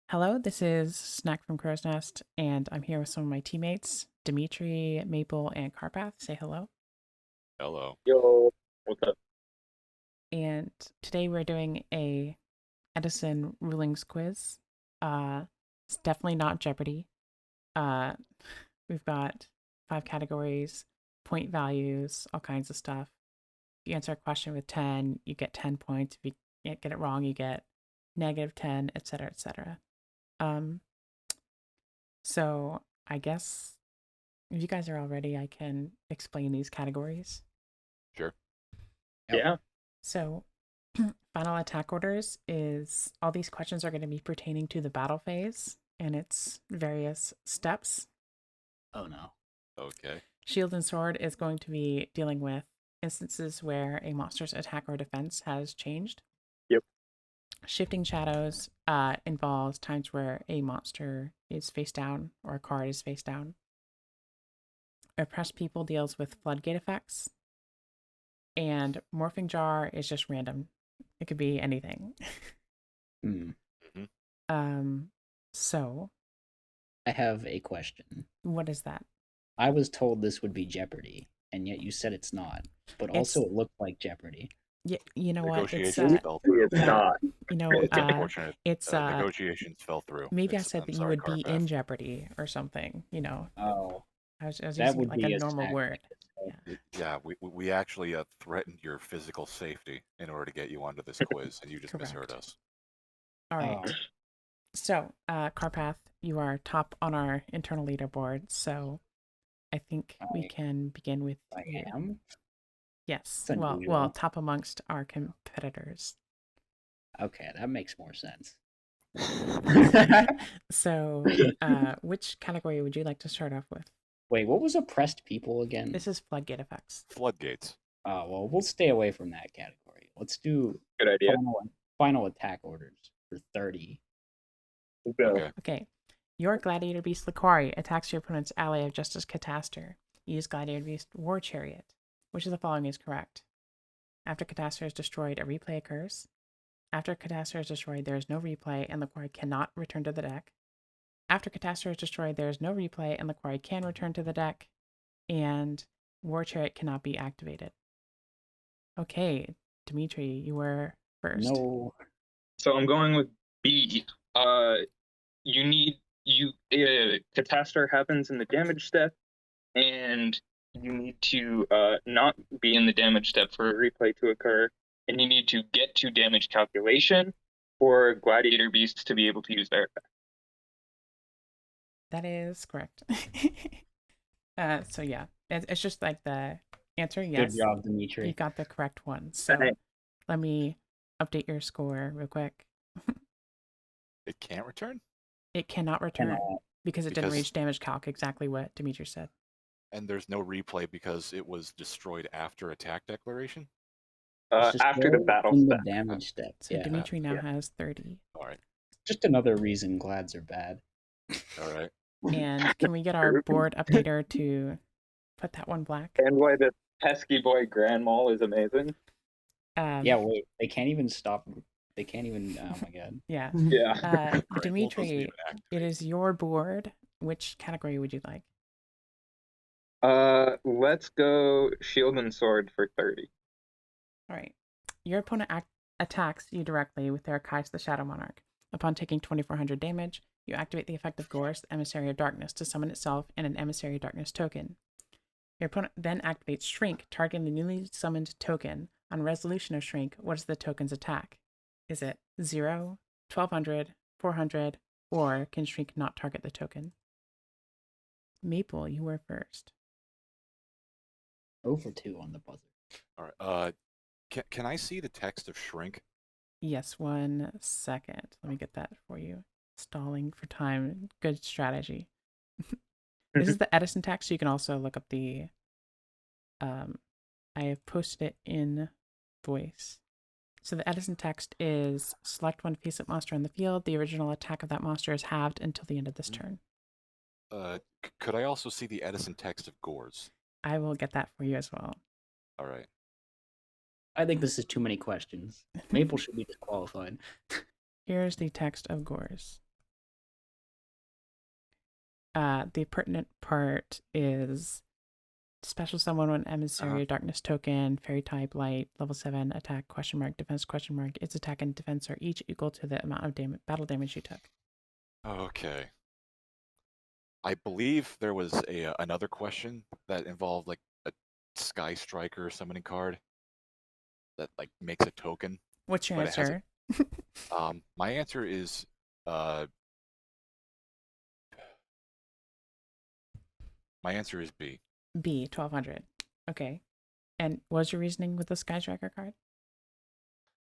Hello, this is Snack from Crow's Nest, and I'm here with some of my teammates, Dmitri, Maple, and Karpath. Say hello. Hello. Yo, what's up? And today we're doing a Edison rulings quiz. It's definitely not Jeopardy. Uh, we've got 5 categories, point values, all kinds of stuff. If you answer a question with 10, you get 10 points. If you get it wrong, you get -10, etc., etc. Um, so I guess if you guys are all ready, I can explain these categories. Sure. Yep. Yeah. So, final attack orders is all these questions are going to be pertaining to the battle phase and its various steps. Oh no. Okay. Shield and Sword is going to be dealing with instances where a monster's attack or defense has changed. Yep. Shifting Shadows involves times where a monster is face down or a card is face down. Oppressed People deals with floodgate effects. And Morphing Jar is just random. It could be anything. Hmm. So I have a question. what is that? I was told this would be Jeopardy, and yet you said it's not. But also, it looked like Jeopardy. Yeah, you know what? It's Negotiations fell through. It's not. you know, It's unfortunate. it's Negotiations fell through. maybe I said I'm that you sorry, would be Karpath. in Jeopardy or something, you know. Oh, I was that using would it like be a a normal snack. word. Yeah, we actually threatened your physical safety in order to get you onto this quiz, and you just misheard Correct. us. All right. Oh, So, Karpath, you are top on our internal leaderboard, so I think we can begin with I you. am? Yes. That's Well, unusual. top amongst our competitors. Okay, that makes more sense. So, which category would you like to start off with? Wait, what was oppressed people again? This is floodgate effects. Floodgates. Oh, well, we'll stay away from that category. Let's do Good idea. final attack orders for 30. Go. Okay. Okay. Your Gladiator Beast Liquari attacks your opponent's ally of Justice Cataster. Use Gladiator Beast War Chariot. Which of the following is correct? After Cataster is destroyed, a replay occurs. After Cataster is destroyed, there is no replay, and Liquari cannot return to the deck. After Cataster is destroyed, there is no replay, and Liquari can return to the deck. And War Chariot cannot be activated. Okay, Dmitri, you were first. No. So I'm going with B. Catastrophe happens in the damage step, and you need to not be in the damage step for a replay to occur, and you need to get to damage calculation for Gladiator Beasts to be able to use their effect. That is correct. So yeah, it's just like the answer. Yes, Good job, Dmitri. you got the correct one. So let me update your score real quick. It can't return? It cannot return because it didn't Because- reach damage calc, exactly what Dimitri said. And there's no replay because it was destroyed after attack declaration? It's just After the go battle in the step. damage step. So Yeah. Dimitri now has 30. All right. Just another reason Glads are bad. All right. And can we get our board updater to put that one black? And why the pesky boy Grand Mall is amazing. Yeah, wait. They can't even stop. They can't even. Oh my god. Yeah. Yeah. Great. Well, it doesn't Dmitri, even it activate. is your board. Which category would you like? Let's go Shield and Sword for 30. All right. Your opponent attacks you directly with their Kais the Shadow Monarch. Upon taking 2400 damage, you activate the effect of Gorse, Emissary of Darkness, to summon itself and an Emissary of Darkness token. Your opponent then activates Shrink, targeting the newly summoned token. On resolution of Shrink, what is the token's attack? Is it 0, 1200, 400, or can Shrink not target the token? Maple, you were first. 0 for 2 on the buzzer. All right. Can I see the text of Shrink? Yes, 1 second. Let me get that for you. Stalling for time. Good strategy. This is the Edison text. So you can also look up the. I have posted it in voice. So the Edison text is select one face-up monster on the field. The original attack of that monster is halved until the end of this turn. Could I also see the Edison text of Gores? I will get that for you as well. All right. I think this is too many questions. Maple should be disqualified. Here's the text of Gores. The pertinent part is special summon one emissary darkness token, fairy type, light, level 7, attack, question mark, defense, question mark. Its attack and defense are each equal to the amount of battle damage you took. Okay. I believe there was another question that involved like a Sky Striker summoning card that like makes a token. What's your But it has answer? My answer is my answer is B. B, 1200. Okay. And what was your reasoning with the Sky Striker card?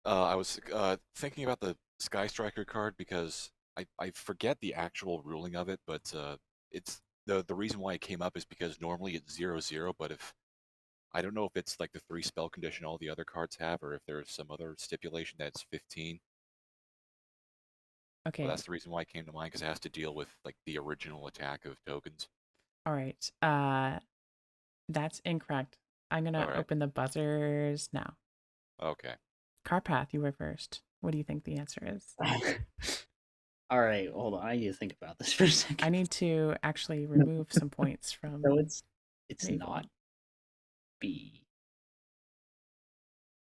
I was thinking about the Sky Striker card because I forget the actual ruling of it, but it's the reason why it came up is because normally it's 0/0, but if I don't know if it's like the 3 spell condition all the other cards have, or if there's some other stipulation that's 15. Okay. But that's the reason why it came to mind, because it has to deal with like the original attack of tokens. All right. That's incorrect. I'm gonna All right. open the buzzers now. Okay. Karpath, you were first. What do you think the answer is? All right, hold on. I need to think about this for a second. I need to actually remove some points from. So it's Maple. not B.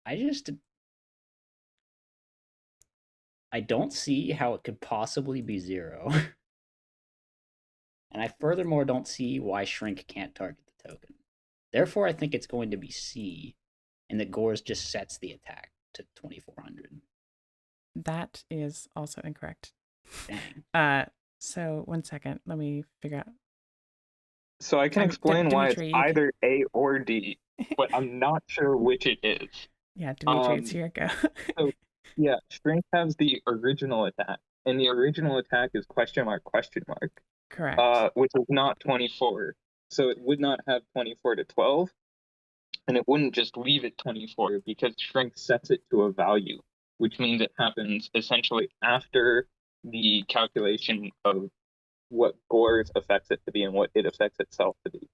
I don't see how it could possibly be 0. And I furthermore don't see why Shrink can't target the token. Therefore, I think it's going to be C, and that Gores just sets the attack to 2400. That is also incorrect. Dang. So 1 second. Let me figure out. So I can explain why it's Dmitri, you can- either A or D, but I'm not sure which it is. Yeah, Dmitri, it's your go. So, yeah, Shrink has the original attack, and the original attack is question mark, Correct. which is not 24. So it would not have 24 to 12, and it wouldn't just leave it 24 because Shrink sets it to a value, which means it happens essentially after the calculation of what Gores affects it to be and what it affects itself to be.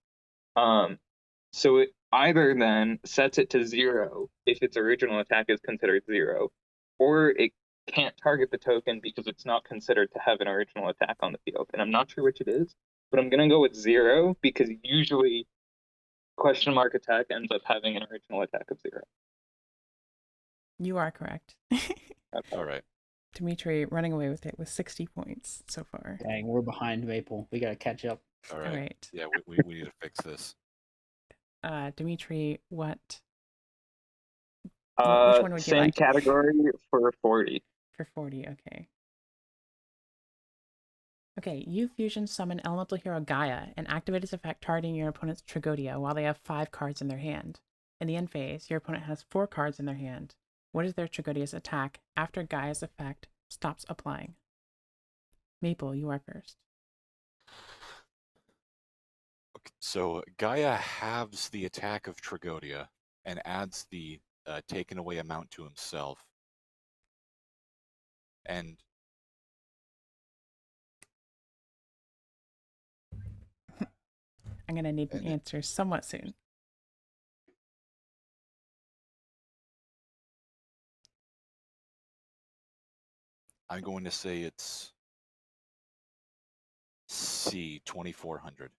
So it either then sets it to 0 if its original attack is considered 0, or it can't target the token because it's not considered to have an original attack on the field. And I'm not sure which it is, but I'm going to go with 0 because usually question mark attack ends up having an original attack of 0. You are correct. All right. Dmitri running away with it with 60 points so far. Dang, we're behind Maple. We gotta catch up. All All right. right. Yeah, we need to fix this. Dmitri, what? Which Uh, one would you same like? category for 40. For 40, okay. Okay, you fusion summon Elemental Hero Gaia and activate its effect targeting your opponent's Tragodia while they have 5 cards in their hand. In the end phase, your opponent has 4 cards in their hand. What is their Tragodia's attack after Gaia's effect stops applying? Maple, you are first. Okay, so Gaia halves the attack of Tragodia and adds the taken away amount to himself. And I'm going to need an answer somewhat soon. I'm going to say it's C, 2400.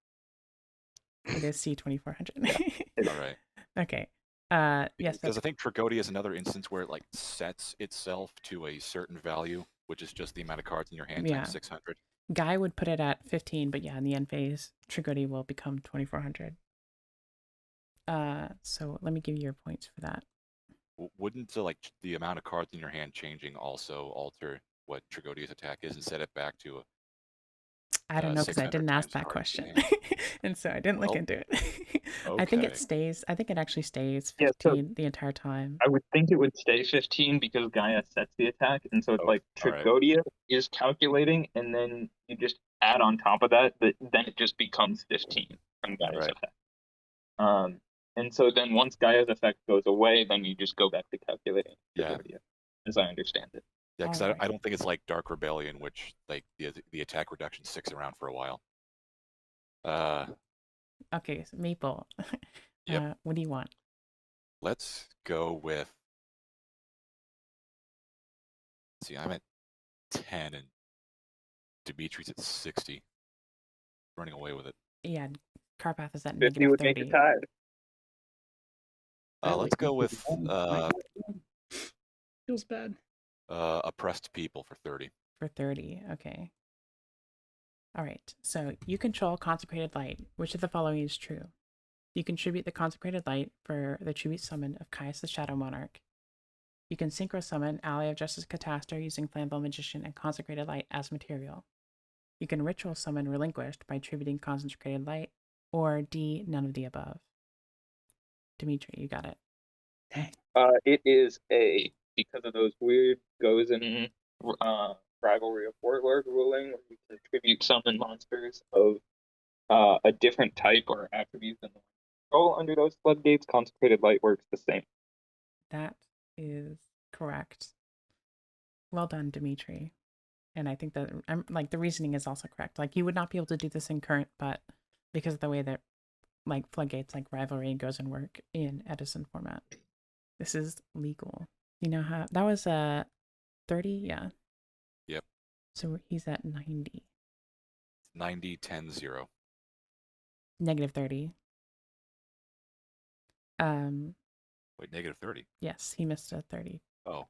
It is C2400. All right. Okay. Yes. Because I think Tragodia is another instance where it like sets itself to a certain value, which is just the amount of cards in your hand times 600. Guy would put it at 15, but yeah, in the end phase, Tragodia will become 2400. So let me give you your points for that. Wouldn't like the amount of cards in your hand changing also alter what Tragodia's attack is and set it back to I don't know because I 600 didn't ask times that cards question, in hand? and so I didn't look into it. I think it Okay. stays. I think it actually stays Yeah, 15 so the entire time. I would think it would stay 15 because Gaia sets the attack, and so it's like all right. Tragodia is calculating, and then you just add on top of that, then it just becomes 15 from Gaia's Right. effect. And so then once Gaia's effect goes away, then you just go back to calculating Yeah. Tragodia, as I understand it. Yeah, because Alright. I don't think it's like Dark Rebellion, which like the attack reduction sticks around for a while. Okay, so Maple. Yep. What do you want? Let's go with. See, I'm at 10 and Dimitri's at 60. running away with it. Yeah, Karpath is at 50 negative would make 30. it tied. Let's go with Feels bad. oppressed people for 30. For 30, okay. All right, so you control consecrated light. Which of the following is true? You contribute the consecrated light for the tribute summon of Caius the Shadow Monarch. You can synchro summon Ally of Justice Catastor using Flamboyant Magician and consecrated light as material. You can ritual summon Relinquished by tributing consecrated light, or D, none of the above. Dmitri, you got it. Dang. It is A, because of those weird goes in Rivalry of Warlord ruling, where you can tribute summon monsters of a different type or attribute than the one you control under those floodgates. Consecrated light works the same. That is correct. Well done, Dmitri. And I think that the reasoning is also correct. Like, you would not be able to do this in current, but because of the way that like floodgates, like rivalry, goes and work in Edison format, this is legal. You know how that was 30? Yeah. Yep. So he's at 90. 90, 10, 0. Negative 30. Wait, negative 30. Yes, he missed a 30. Oh.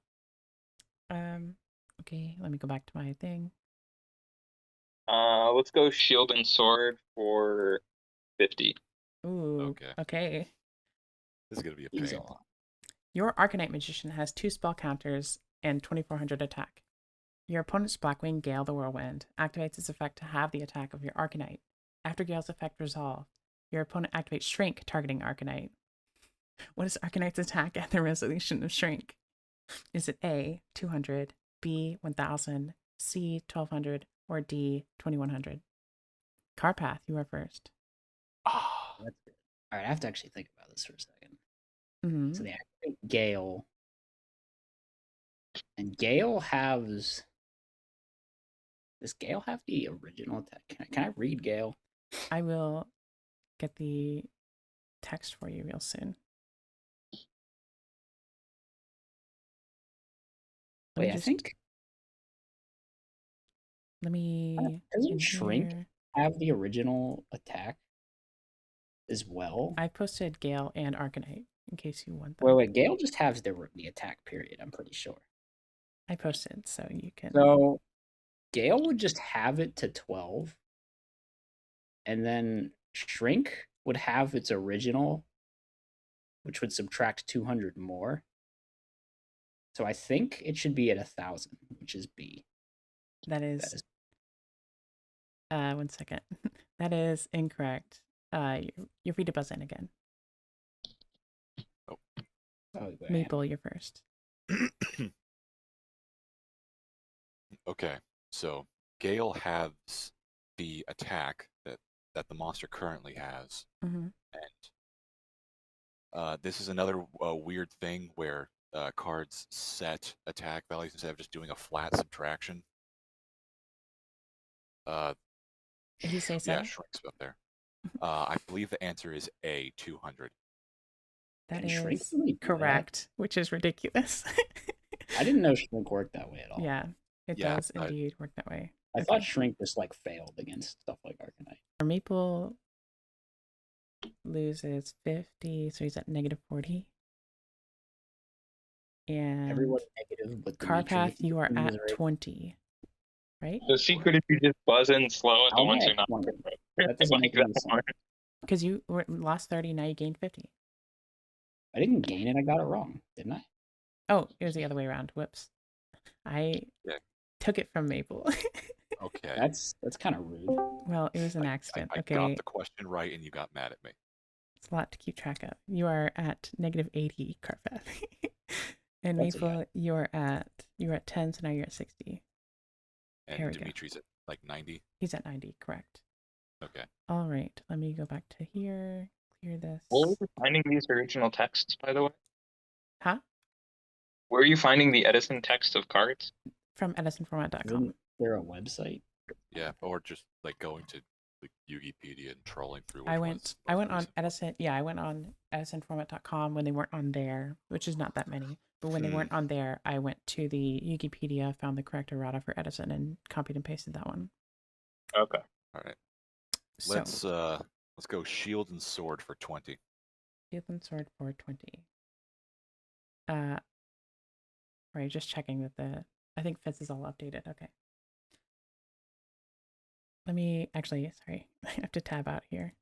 Okay, let me go back to my thing. Let's go shield and sword for 50. Ooh. Okay. This is gonna be a He's pain. all. Your Arcanite Magician has 2 spell counters and 2400 attack. Your opponent's Blackwing Gale the Whirlwind activates its effect to have the attack of your Arcanite. After Gale's effect resolved, your opponent activates Shrink, targeting Arcanite. What is Arcanite's attack at the resolution of Shrink? Is it A, 200, B, 1000, C, 1200, or D, 2100? Karpath, you are first. Ah. That's good. All right, I have to actually think about this for a second. Mm-hmm. So they activate Gale, and Gale has. Does Gale have the original attack? Can I read Gale? I will get the text for you real soon. Wait, I think. Let me. Doesn't Shrink have the original attack as well? I posted Gale and Arcanite in case you want them. Wait, Gale just has the attack period, I'm pretty sure. I posted, so you can. So Gale would just have it to 12, and then Shrink would have its original, which would subtract 200 more. So I think it should be at 1000, which is B. That is 1 second. That is incorrect. You're free to buzz in again. Oh. Maple, you're first. Okay, so Gale has the attack that the monster currently has, Mm-hmm. and this is another weird thing where cards set attack values instead of just doing a flat subtraction. Did he say so? Yeah, Shrink's up there. I believe the answer is A, 200. That Can Shrink is really do correct, which is ridiculous. I didn't know Shrink worked that way at all. Yeah, it Yeah, does indeed work that way. I thought Shrink just like failed against stuff like Arcanite. Maple loses 50, so he's at negative 40. And Everyone negative, but Karpath, Dmitri, you are at misery. 20, right? The secret is you just buzz in slow at the How ones am I you're not. at 20? That Like doesn't make any that sense. one. Because you lost 30, now you gained 50. I didn't gain it. I got it wrong, didn't I? Oh, it was the other way around. Whoops. I took it from Maple. Okay. That's kind of rude. Well, it was an accident. I Okay. got the question right, and you got mad at me. It's a lot to keep track of. You are at negative 80, Karpath. And That's Maple, you're at 10, so now you're at 60. Here And we go. Dimitri's at like 90. He's at 90, correct. Okay. All right, let me go back to here, clear this. Where are you finding these original texts, by the way? Huh? Where are you finding the Edison text of cards? From edisonformat.com. Isn't there a website? Yeah, or just like going to like Yugipedia and trolling through. I went on Edison. Yeah, I went on edisonformat.com when they weren't on there, which is not that many. But when they weren't on there, I went to the Yugipedia, found the correct errata for Edison, and copied and pasted that one. Okay. All right. So, let's go shield and sword for 20. shield and sword for 20. Right, just checking that I think Fitz is all updated. Okay. Let me actually, sorry, I have to tab out here.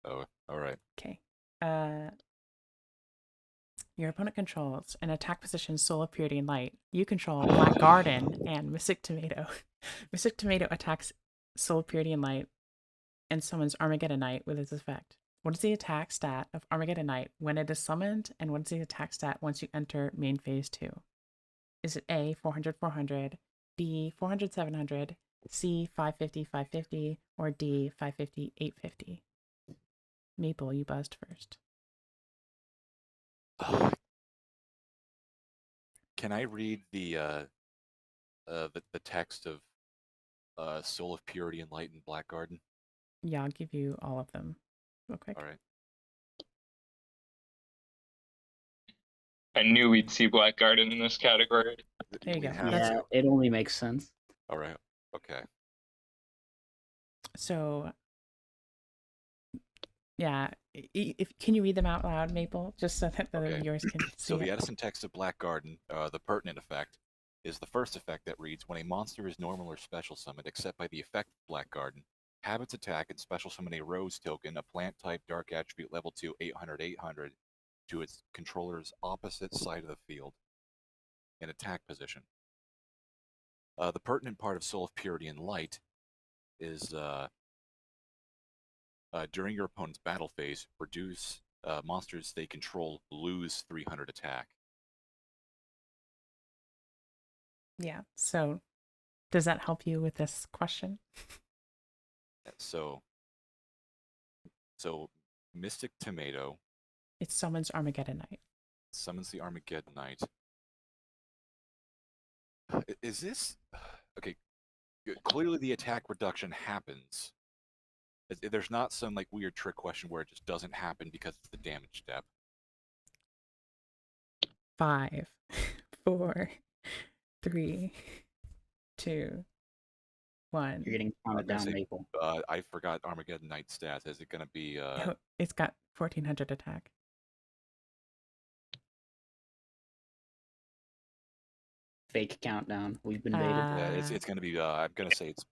Oh, all right. Okay. Your opponent controls an attack position, Soul of Purity and Light. You control Black Garden and Mystic Tomato. Mystic Tomato attacks Soul of Purity and Light and summons Armageddon Knight with its effect. What is the attack stat of Armageddon Knight when it is summoned, and what is the attack stat once you enter main phase 2? Is it A, 400, 400, B, 400, 700, C, 550, 550, or D, 550, 850? Maple, you buzzed first. Can I read the text of Soul of Purity and Light and Black Garden? Yeah, I'll give you all of them real quick. All right. I knew we'd see Black Garden in this category. There you We go. have That's- to. it only makes sense. All right. Okay. So, yeah, can you read them out loud, Maple, just so that the Okay. viewers can see So the it? Edison text of Black Garden, the pertinent effect, is the first effect that reads, when a monster is normal or special summoned, except by the effect Black Garden, have its attack and special summon a rose token, a plant type dark attribute level 2, 800, 800, to its controller's opposite side of the field in attack position. The pertinent part of Soul of Purity and Light is during your opponent's battle phase, reduce monsters they control lose 300 attack. Yeah, so does that help you with this question? So Mystic Tomato It summons Armageddon Knight. summons the Armageddon Knight. Is this okay? Clearly, the attack reduction happens. There's not some like weird trick question where it just doesn't happen because it's the damage step. 5, 4, 3, 2, 1. You're getting counted gonna down, say- Maple. I forgot Armageddon Knight stats. Is it going to be? Oh, it's got 1400 attack. Fake countdown. We've been baited. Yeah, it's going to be. I'm going to say it's.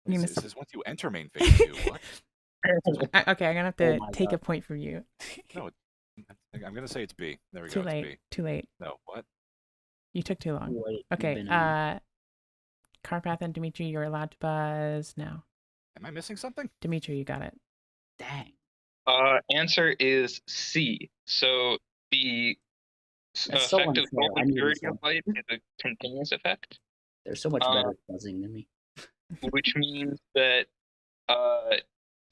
You It miss- says once you enter main phase 2. What? Okay, I'm gonna have Oh to my take a God. point from you. No, I'm going to say it's B. There we Too go. It's late. B. Too late. No, what? You took too long. Wait, Okay, you've been- Karpath and Dmitri, you're allowed to buzz now. Am I missing something? Dimitri, you got it. Dang. Answer is C. So the That's so effect of unfair. Soul I of knew Purity this of Light is a continuous effect, They're so much better at buzzing than me. which means that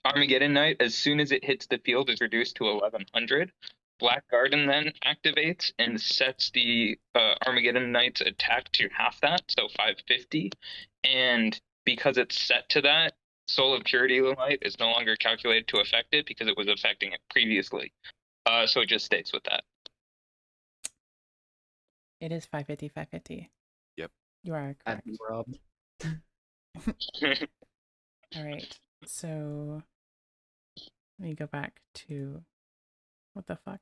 Armageddon Knight, as soon as it hits the field, is reduced to 1100. Black Garden then activates and sets the Armageddon Knight's attack to half that, so 550. And because it's set to that, Soul of Purity Light is no longer calculated to affect it because it was affecting it previously. So it just stays with that. It is 550, 550. Yep. You are I've correct. been robbed. All right. So let me go back to what the fuck?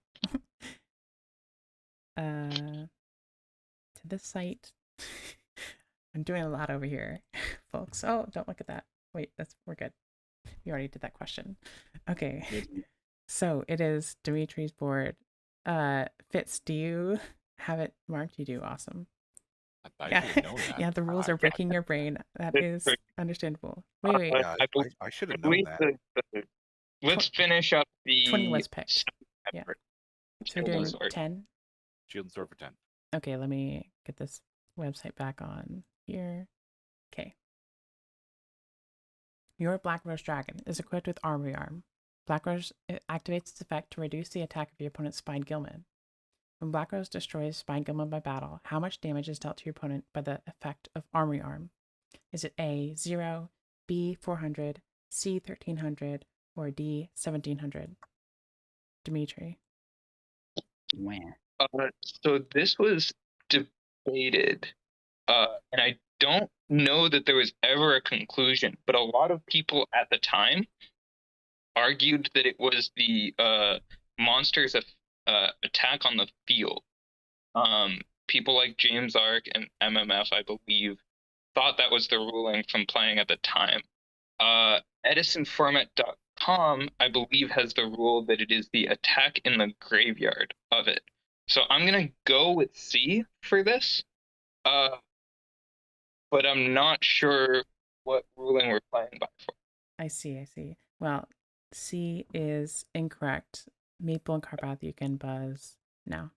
To this site. I'm doing a lot over here, folks. Oh, don't look at that. Wait, we're good. You already did that question. Okay. So it is Dimitri's board. Fitz, do you have it marked? You do. Awesome. I Yeah, should have known that. yeah. The rules I- are breaking your brain. That is understandable. Wait. Yeah, I believe- I should I have known believe that. let's finish up the 20 was picked. Yeah. effort. So we're doing Sword. 10. Shield and sword for 10. Okay, let me get this website back on here. Okay. Your Black Rose Dragon is equipped with Armory Arm. Black Rose activates its effect to reduce the attack of your opponent's Spine Gilman. When Black Rose destroys Spine Gilman by battle, how much damage is dealt to your opponent by the effect of Armory Arm? Is it A, 0, B, 400, C, 1300, or D, 1700? Dmitri. Wah. So this was debated, and I don't know that there was ever a conclusion, but a lot of people at the time argued that it was the monster's attack on the field. People like James Ark and MMF, I believe, thought that was the ruling from playing at the time. EdisonFormat.com, I believe, has the rule that it is the attack in the graveyard of it. So I'm going to go with C for this, but I'm not sure what ruling we're playing by for. I see. Well, C is incorrect. Maple and Karpath, you can buzz now.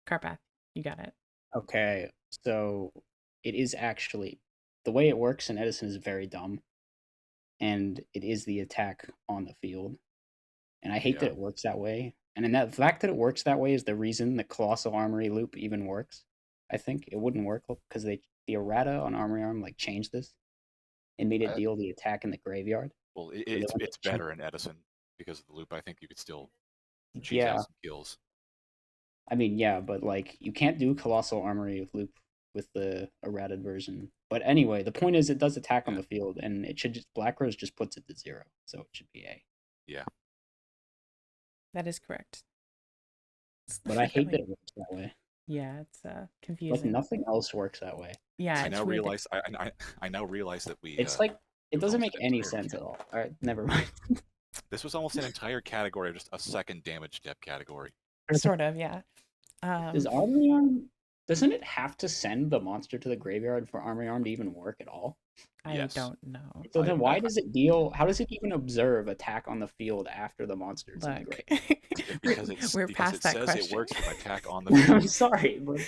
Karpath, you got it. Okay, so it is actually the way it works in Edison is very dumb, and it is the attack on the field, and I hate that it works that way. And in that, the fact that it works that way is the reason the Colossal Armory loop even works. I think it wouldn't work because the errata on Armory Arm like changed this and made it deal the attack in the graveyard. Well, it's better in Edison because of the loop. I think you could still cheese out some kills. I mean, yeah, but like you can't do Colossal Armory loop with the errated version. But anyway, the point is it does attack on the field, and it should just Black Rose just puts it to 0, so it should be A. Yeah. That is correct. But I hate that it works that way. Yeah, it's confusing. Like nothing else works that way. Yeah, I now realize that we. It's like it doesn't make any sense at all. All right, never mind. This was almost an entire category, just a second damage step category. Sort of, yeah. Does Armory Arm? Doesn't it have to send the monster to the graveyard for Armory Arm to even work at all? I don't know. So then why does it deal? How does it even observe attack on the field after the monster's in the graveyard? Because we're past that question. It says it works from attack on the field. I'm sorry, but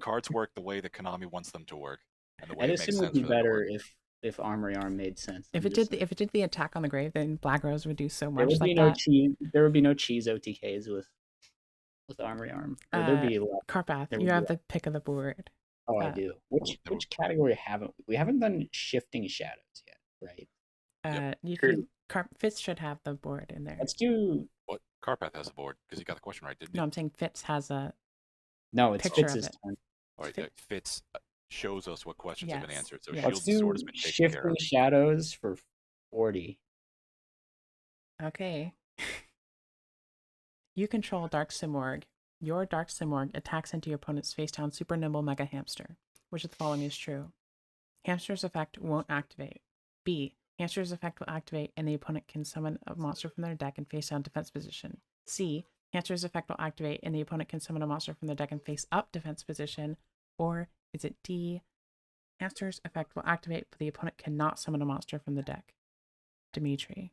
cards work the way that Konami wants them to work, and the way Edison it makes would sense be for them to better work. if Armory Arm made sense. If it did the attack on the grave, then Black Rose would do so much there would like be no that. There would be no cheese OTKs with Armory Arm. Or there'd be Karpath, you have the pick of the board. Oh, I do. Which category haven't we haven't done shifting shadows yet, right? You can Fitz should have the board in there. Let's do what Karpath has a board because he got the question right, didn't he? No, I'm saying Fitz has a it's Fitz's turn. All right, Fitz shows us what questions have been answered. So Let's Shields and Sword do has been taken shifting care of. shadows for 40. Okay. You control Dark Simorg. Your Dark Simorg attacks into your opponent's face-down super nimble mega hamster. Which of the following is true? Hamster's effect won't activate. B. Hamster's effect will activate and the opponent can summon a monster from their deck in face-down defense position. C. Hamster's effect will activate and the opponent can summon a monster from their deck in face-up defense position. Or is it D? Hamster's effect will activate but the opponent cannot summon a monster from the deck. Dmitri.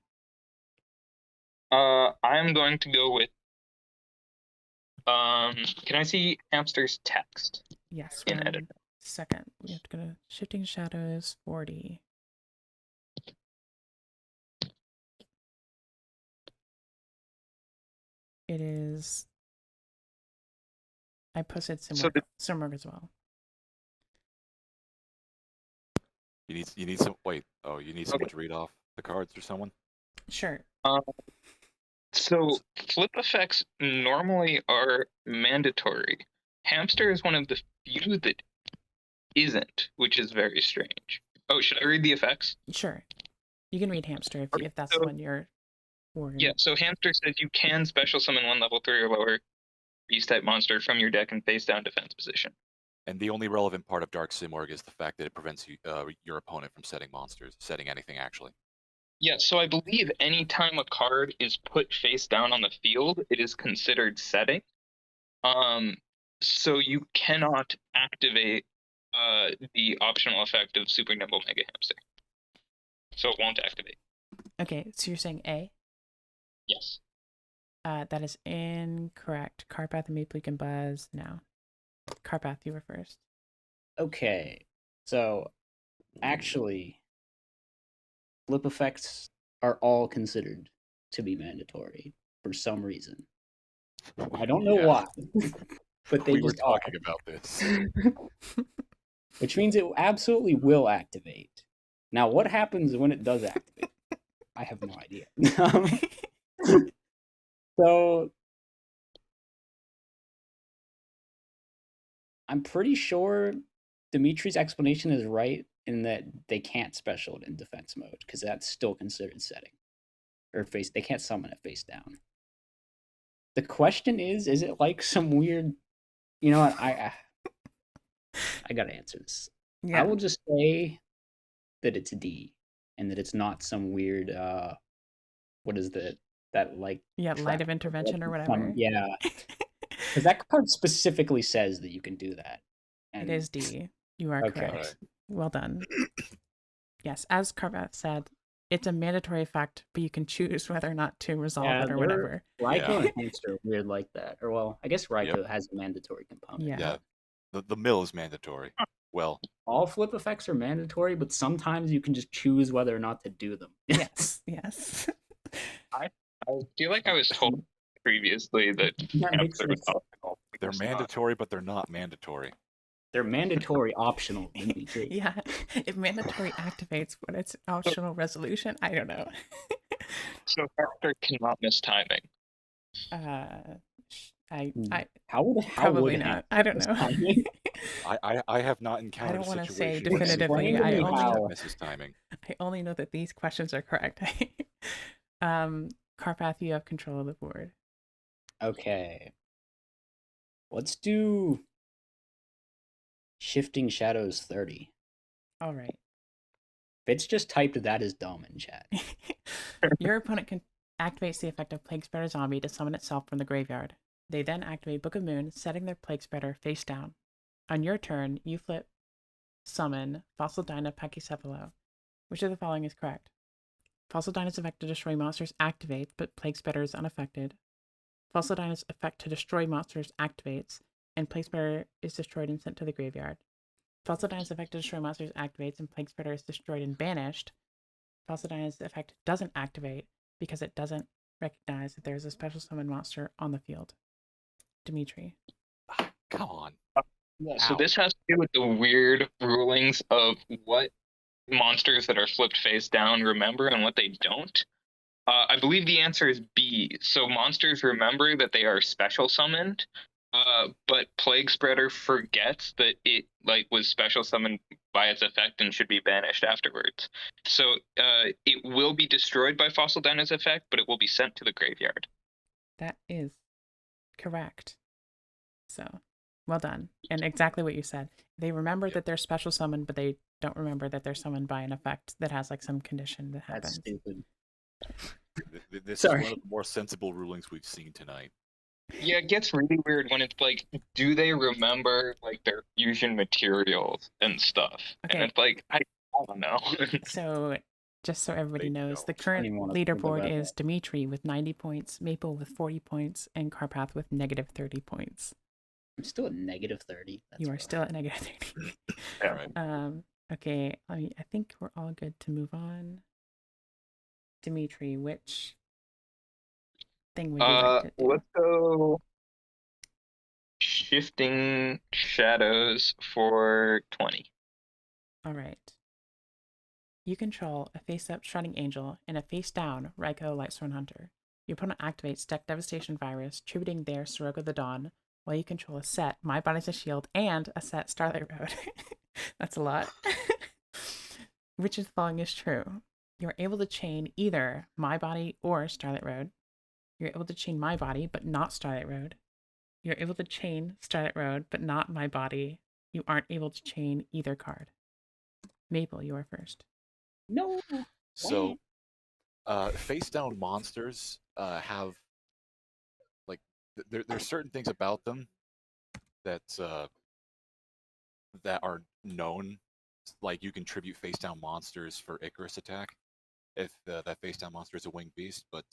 I'm going to go with can I see Hamster's text? Yes, in edit. Second. We have to go to Shifting Shadows 40. It is. I posted Simorg as well. You need some. Wait. Oh, you need someone to read off the cards or someone? Sure. So flip effects normally are mandatory. Hamster is one of the few that isn't, which is very strange. Oh, should I read the effects? Sure. You can read Hamster if that's the one you're worried. Yeah, so Hamster says you can special summon 1 level 3 or lower beast-type monster from your deck in face-down defense position. And the only relevant part of Dark Simorg is the fact that it prevents your opponent from setting anything actually. Yeah, so I believe any time a card is put face down on the field, it is considered setting. So you cannot activate the optional effect of Super Nimble Mega Hamster. So it won't activate. Okay, so you're saying A? Yes. That is incorrect. Karpath and Maple can buzz now. Karpath, you were first. Okay, so actually, flip effects are all considered to be mandatory for some reason. I don't know why, but they just were talking about this. Which means it absolutely will activate. Now, what happens when it does activate? I have no idea. So I'm pretty sure Dimitri's explanation is right in that they can't special it in defense mode because that's still considered setting or face. They can't summon it face down. The question is it like some weird? You know what? I gotta answer this. Yeah. I will just say that it's D and that it's not some weird. What is that like? Yeah, light of intervention or whatever. Yeah, because that card specifically says that you can do that. It is D. You are Okay. correct. Right. Well done. Yes, as Karpath said, it's a mandatory effect, but you can choose whether or not to resolve it or whatever. Raiko and Hamster are weird like that. Or well, I guess Raiko has a mandatory component. Yeah. The mill is mandatory. Well, all flip effects are mandatory, but sometimes you can just choose whether or not to do them. Yes, yes. I feel like I was told previously that That makes Hamster would sense. not- they're mandatory, but they're not mandatory. They're mandatory optional. Yeah, if mandatory activates when it's optional resolution, I don't know. So Hamster cannot miss timing. How probably not. I don't know. I have not encountered I don't a want to say situation where definitively. Hamster misses timing. I only know that these questions are correct. Karpath, you have control of the board. Okay. Let's do Shifting Shadows 30. All right. Fitz just typed that as dumb in chat. Your opponent can activates the effect of Plague Spreader Zombie to summon itself from the graveyard. They then activate Book of Moon, setting their Plague Spreader face down. On your turn, you flip summon Fossil Dyna Pachycephalo. Which of the following is correct? Fossil Dyna's effect to destroy monsters activates, but Plague Spreader is unaffected. Fossil Dyna's effect to destroy monsters activates, and Plague Spreader is destroyed and sent to the graveyard. Fossil Dyna's effect to destroy monsters activates, and Plague Spreader is destroyed and banished. Fossil Dyna's effect doesn't activate because it doesn't recognize that there's a special summon monster on the field. Dmitri. Come on. Yeah, so this has to do with the weird rulings of what monsters that are flipped face down remember and what they don't. I believe the answer is B. So monsters remember that they are special summoned, but Plague Spreader forgets that it was special summoned by its effect and should be banished afterwards. So it will be destroyed by Fossil Dyna's effect, but it will be sent to the graveyard. That is correct. So, well done. And exactly what you said. They remember that they're special summoned, but they don't remember that they're summoned by an effect that has some condition that happens. That's stupid. This is one of the more sensible rulings we've seen tonight. Yeah, it gets really weird when it's do they remember their fusion materials and stuff? Okay. And it's I don't know. So, just so everybody knows, the current leaderboard is Dmitri with 90 points, Maple with 40 points, and Karpath with negative 30 points. I'm still at negative 30. You are still at negative 30. All right. Okay, I think we're all good to move on. Dmitri, which thing would you like to do? Let's go Shifting Shadows for 20. All right. You control a face-up Shredding Angel and a face-down Raiko Lightsworn Hunter. Your opponent activates Deck Devastation Virus, tributing their Soroka the Dawn, while you control a set My Body's a Shield and a set Starlight Road. That's a lot. Which of the following is true? You're able to chain either My Body or Starlight Road. You're able to chain My Body, but not Starlight Road. You're able to chain Starlight Road, but not My Body. You aren't able to chain either card. Maple, you are first. No. So, face down monsters have there's certain things about them that are known. Like you can tribute face down monsters for Icarus attack if that face down monster is a winged beast, but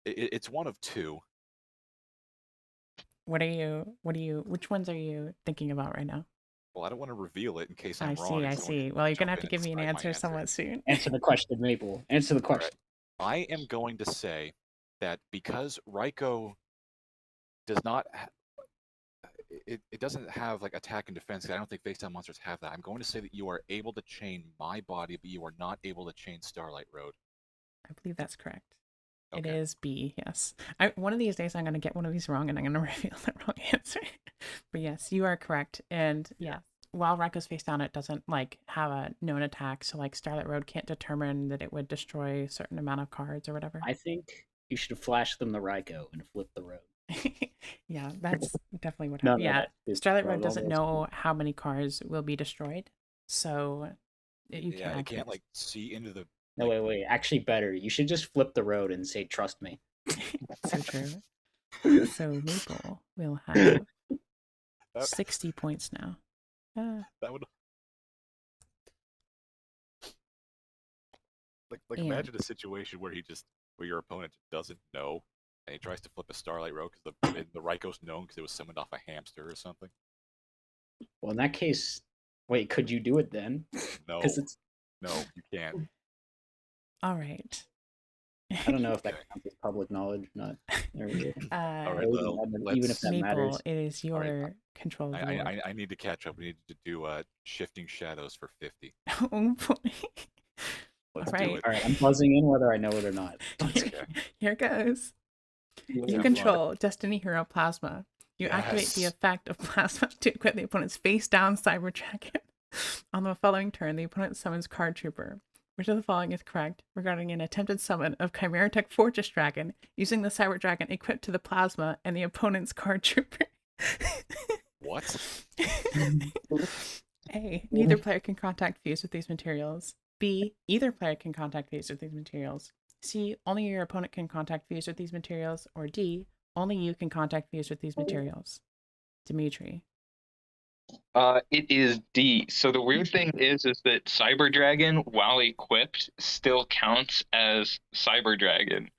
it's one of two. Which ones are you thinking about right now? Well, I don't want to reveal it in case I'm wrong. I see. Well, you're going to have to give me an answer somewhat soon. Answer the question, Maple. Answer the question. Right. I am going to say that because Raiko does not... It doesn't have attack and defense. I don't think face down monsters have that. I'm going to say that you are able to chain My Body, but you are not able to chain Starlight Road. I believe that's correct. It Okay. is B, yes. One of these days I'm going to get one of these wrong and I'm going to reveal the wrong answer. But yes, you are correct. And yeah, while Raiko's face down, it doesn't like have a known attack. So like Starlight Road can't determine that it would destroy a certain amount of cards or whatever. I think you should flash them the Raikou and flip the road. Yeah, that's definitely what No, happened. no, Yeah, that's Starlight wrong. Road doesn't That's know how many cards will be destroyed. So you Yeah, can't it can't activate. like see into the. No, like, wait. Actually, better. You should just flip the road and say, "Trust me." So true. So Maple will have That, 60 points now. that would. Like And- imagine a situation where your opponent doesn't know, and he tries to flip a Starlight Road because the Raikou known because it was summoned off a hamster or something. Well, in that case, wait. Could you do it then? No, Because it's. no, you can't. All right. I don't know if that Okay. counts as public knowledge. Not. There we go. All right, Even well, even if that Maple, matters. it is your right. control of the board. I need to catch up. We need to do shifting shadows for 50. Oh boy. Let's All do right. it. All right, I'm buzzing in whether I know it or not. Okay. Here goes. You Have control Destiny Hero Plasma. You activate the Yes. effect of Plasma to equip the opponent's face down Cyber Dragon. On the following turn, the opponent summons Card Trooper. Which of the following is correct regarding an attempted summon of Chimera Tech Fortress Dragon using the Cyber Dragon equipped to the Plasma and the opponent's Card Trooper? What? A. Neither player can contact fuse with these materials. B. Either player can contact fuse with these materials. C. Only your opponent can contact fuse with these materials. Or D. Only you can contact fuse with these materials. Dmitri. It is D. So the weird thing is that Cyber Dragon, while equipped, still counts as Cyber Dragon.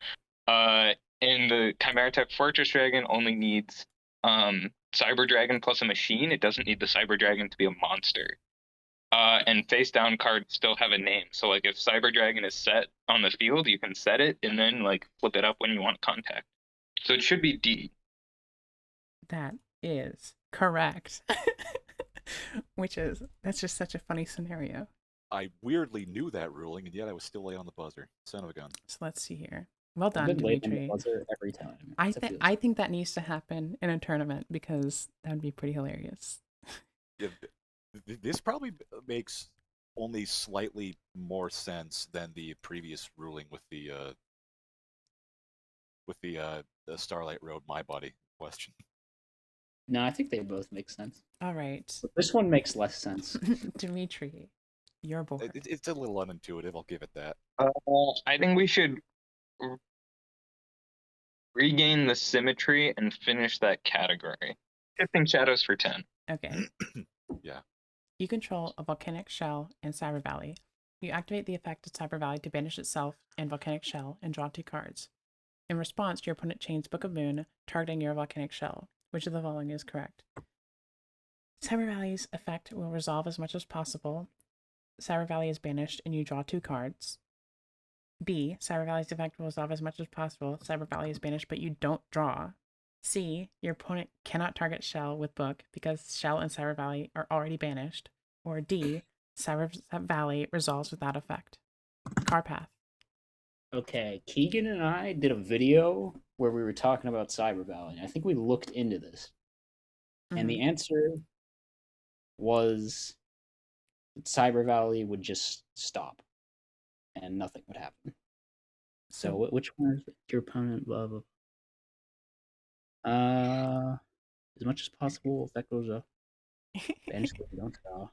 And the Chimera Tech Fortress Dragon only needs Cyber Dragon plus a machine. It doesn't need the Cyber Dragon to be a monster. And face down cards still have a name. So like if Cyber Dragon is set on the field, you can set it and then like flip it up when you want contact. So it should be D. That is correct. That's just such a funny scenario. I weirdly knew that ruling, and yet I was still late on the buzzer. Son of a gun. So let's see here. Well I've done, been late on the Dmitri. buzzer every time. I It's a think field I trip. think that needs to happen in a tournament because that would be pretty hilarious. Yeah, this probably makes only slightly more sense than the previous ruling with the Starlight Road My Body question. No, I think they both make sense. All right, But this one makes less sense. Dmitri, your board. It's a little unintuitive. I'll give it that. I think we should regain the symmetry and finish that category. Shifting shadows for 10. Okay. Yeah. You control a volcanic shell and Cyber Valley. You activate the effect of Cyber Valley to banish itself and volcanic shell and draw 2 cards. In response, your opponent chains Book of Moon, targeting your volcanic shell. Which of the following is correct? Cyber Valley's effect will resolve as much as possible. Cyber Valley is banished and you draw 2 cards. B. Cyber Valley's effect will resolve as much as possible. Cyber Valley is banished, but you don't draw. C. Your opponent cannot target Shell with Book because Shell and Cyber Valley are already banished. Or D. Cyber Valley resolves without effect. Karpath. Okay, Keegan and I did a video where we were talking about Cyber Valley. I think we looked into this. And the answer was that Cyber Valley would just stop and nothing would happen. So which one is your opponent? Blah, blah. As much as possible, if that goes up. Banish what you don't draw.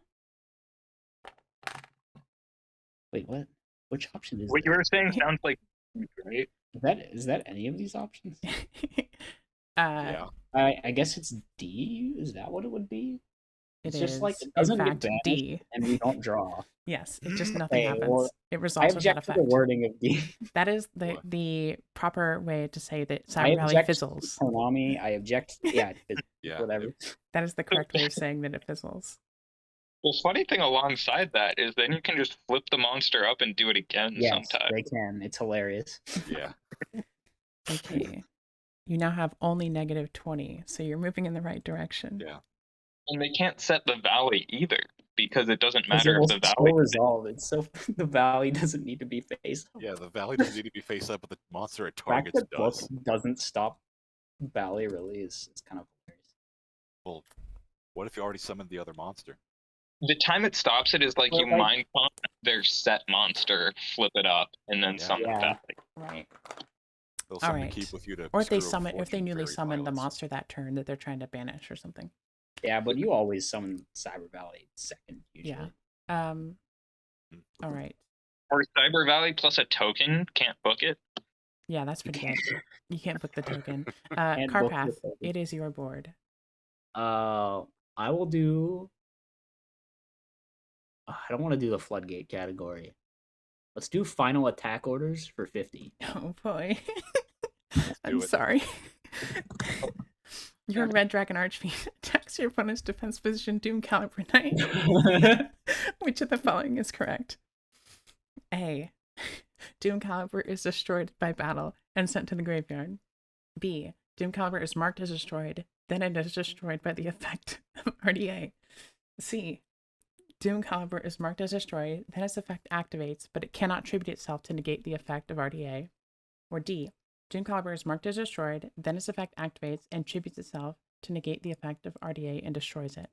Wait, what? Which option is What that? you were saying sounds like right. Is that any of these options? Yeah. I guess it's D. Is that what it would be? It It's just is, like it in doesn't get fact, banished D. and we don't draw. Yes, it just nothing Okay, happens. well, It I resolves without object to effect. the wording of D. That is What? the proper way to say that I Cyber Valley object fizzles. to Konami. I object. Yeah, it fizzles, Yeah. whatever. That is the correct way of saying that it fizzles. Well, funny thing alongside that is then you can just flip the monster up and do it again Yes, sometime. they can. It's hilarious. Yeah. Okay. You now have only -20, so you're moving in the right direction. Yeah. And they can't set the valley either because it doesn't Because matter it if the will still valley. resolve. It's so the valley doesn't need to be face up. Yeah, the valley doesn't need to be face up, but the monster it The fact targets that book does. doesn't stop valley really is kind of hilarious. Well, what if you already summoned the other monster? The time it stops it is like Well, you like- mind pump their set monster, flip it up, and then Yeah. summon Yeah. valley. Right. They'll summon Alright. to keep with you to Or if they screw with summon, if they Fortune newly Fairy summon the pilots. monster that turn that they're trying to banish or something. Yeah, but you always summon Cyber Valley second usually. Yeah. Mm. All right. Or Cyber Valley plus a token, can't book it. Yeah, that's pretty good. You can't book the token. Can't book the Karpath, token. it is your board. I will do. I don't want to do the floodgate category. Let's do final attack orders for 50. Oh boy. do I'm it. sorry. Your Red Dragon Archfiend attacks your opponent's defense position Doom Caliber Knight. Which of the following is correct? A. Doom Caliber is destroyed by battle and sent to the graveyard. B. Doom Caliber is marked as destroyed, then it is destroyed by the effect of RDA. C. Doom Caliber is marked as destroyed, then its effect activates, but it cannot tribute itself to negate the effect of RDA. Or D. Doom Caliber is marked as destroyed, then its effect activates and tributes itself to negate the effect of RDA and destroys it.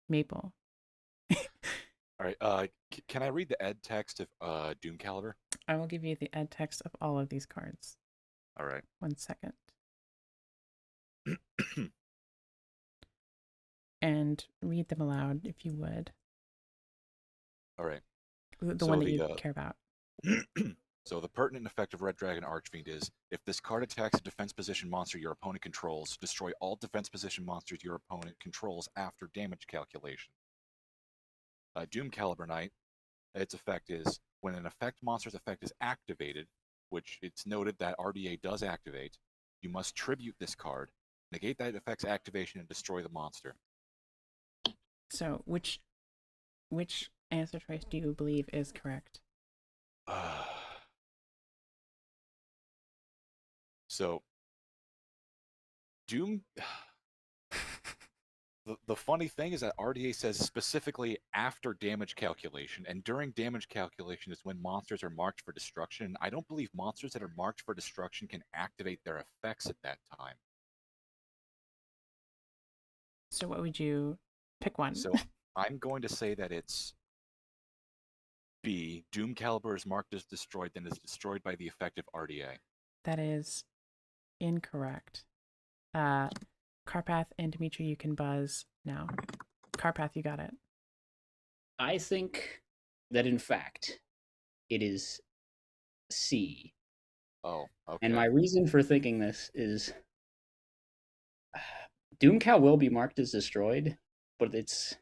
Maple. All right. Can I read the ed text of Doom Caliber? I will give you the ed text of all of these cards. All right. 1 second. And read them aloud if you would. All right. The So one that the, you care about. So the pertinent effect of Red Dragon Archfiend is, if this card attacks a defense position monster your opponent controls, destroy all defense position monsters your opponent controls after damage calculation. Doom Caliber Knight, its effect is, when an effect monster's effect is activated, which it's noted that RDA does activate, you must tribute this card, negate that effect's activation, and destroy the monster. So, which answer choice do you believe is correct? So, Doom. The funny thing is that RDA says specifically after damage calculation, and during damage calculation is when monsters are marked for destruction. I don't believe monsters that are marked for destruction can activate their effects at that time. So what would you pick one? So I'm going to say that it's B. Doom Caliber is marked as destroyed, then is destroyed by the effect of RDA. That is incorrect. Karpath and Dmitri, you can buzz now. Karpath, you got it. I think that in fact it is C. Oh, okay. And my reason for thinking this is Doomcal will be marked as destroyed, but it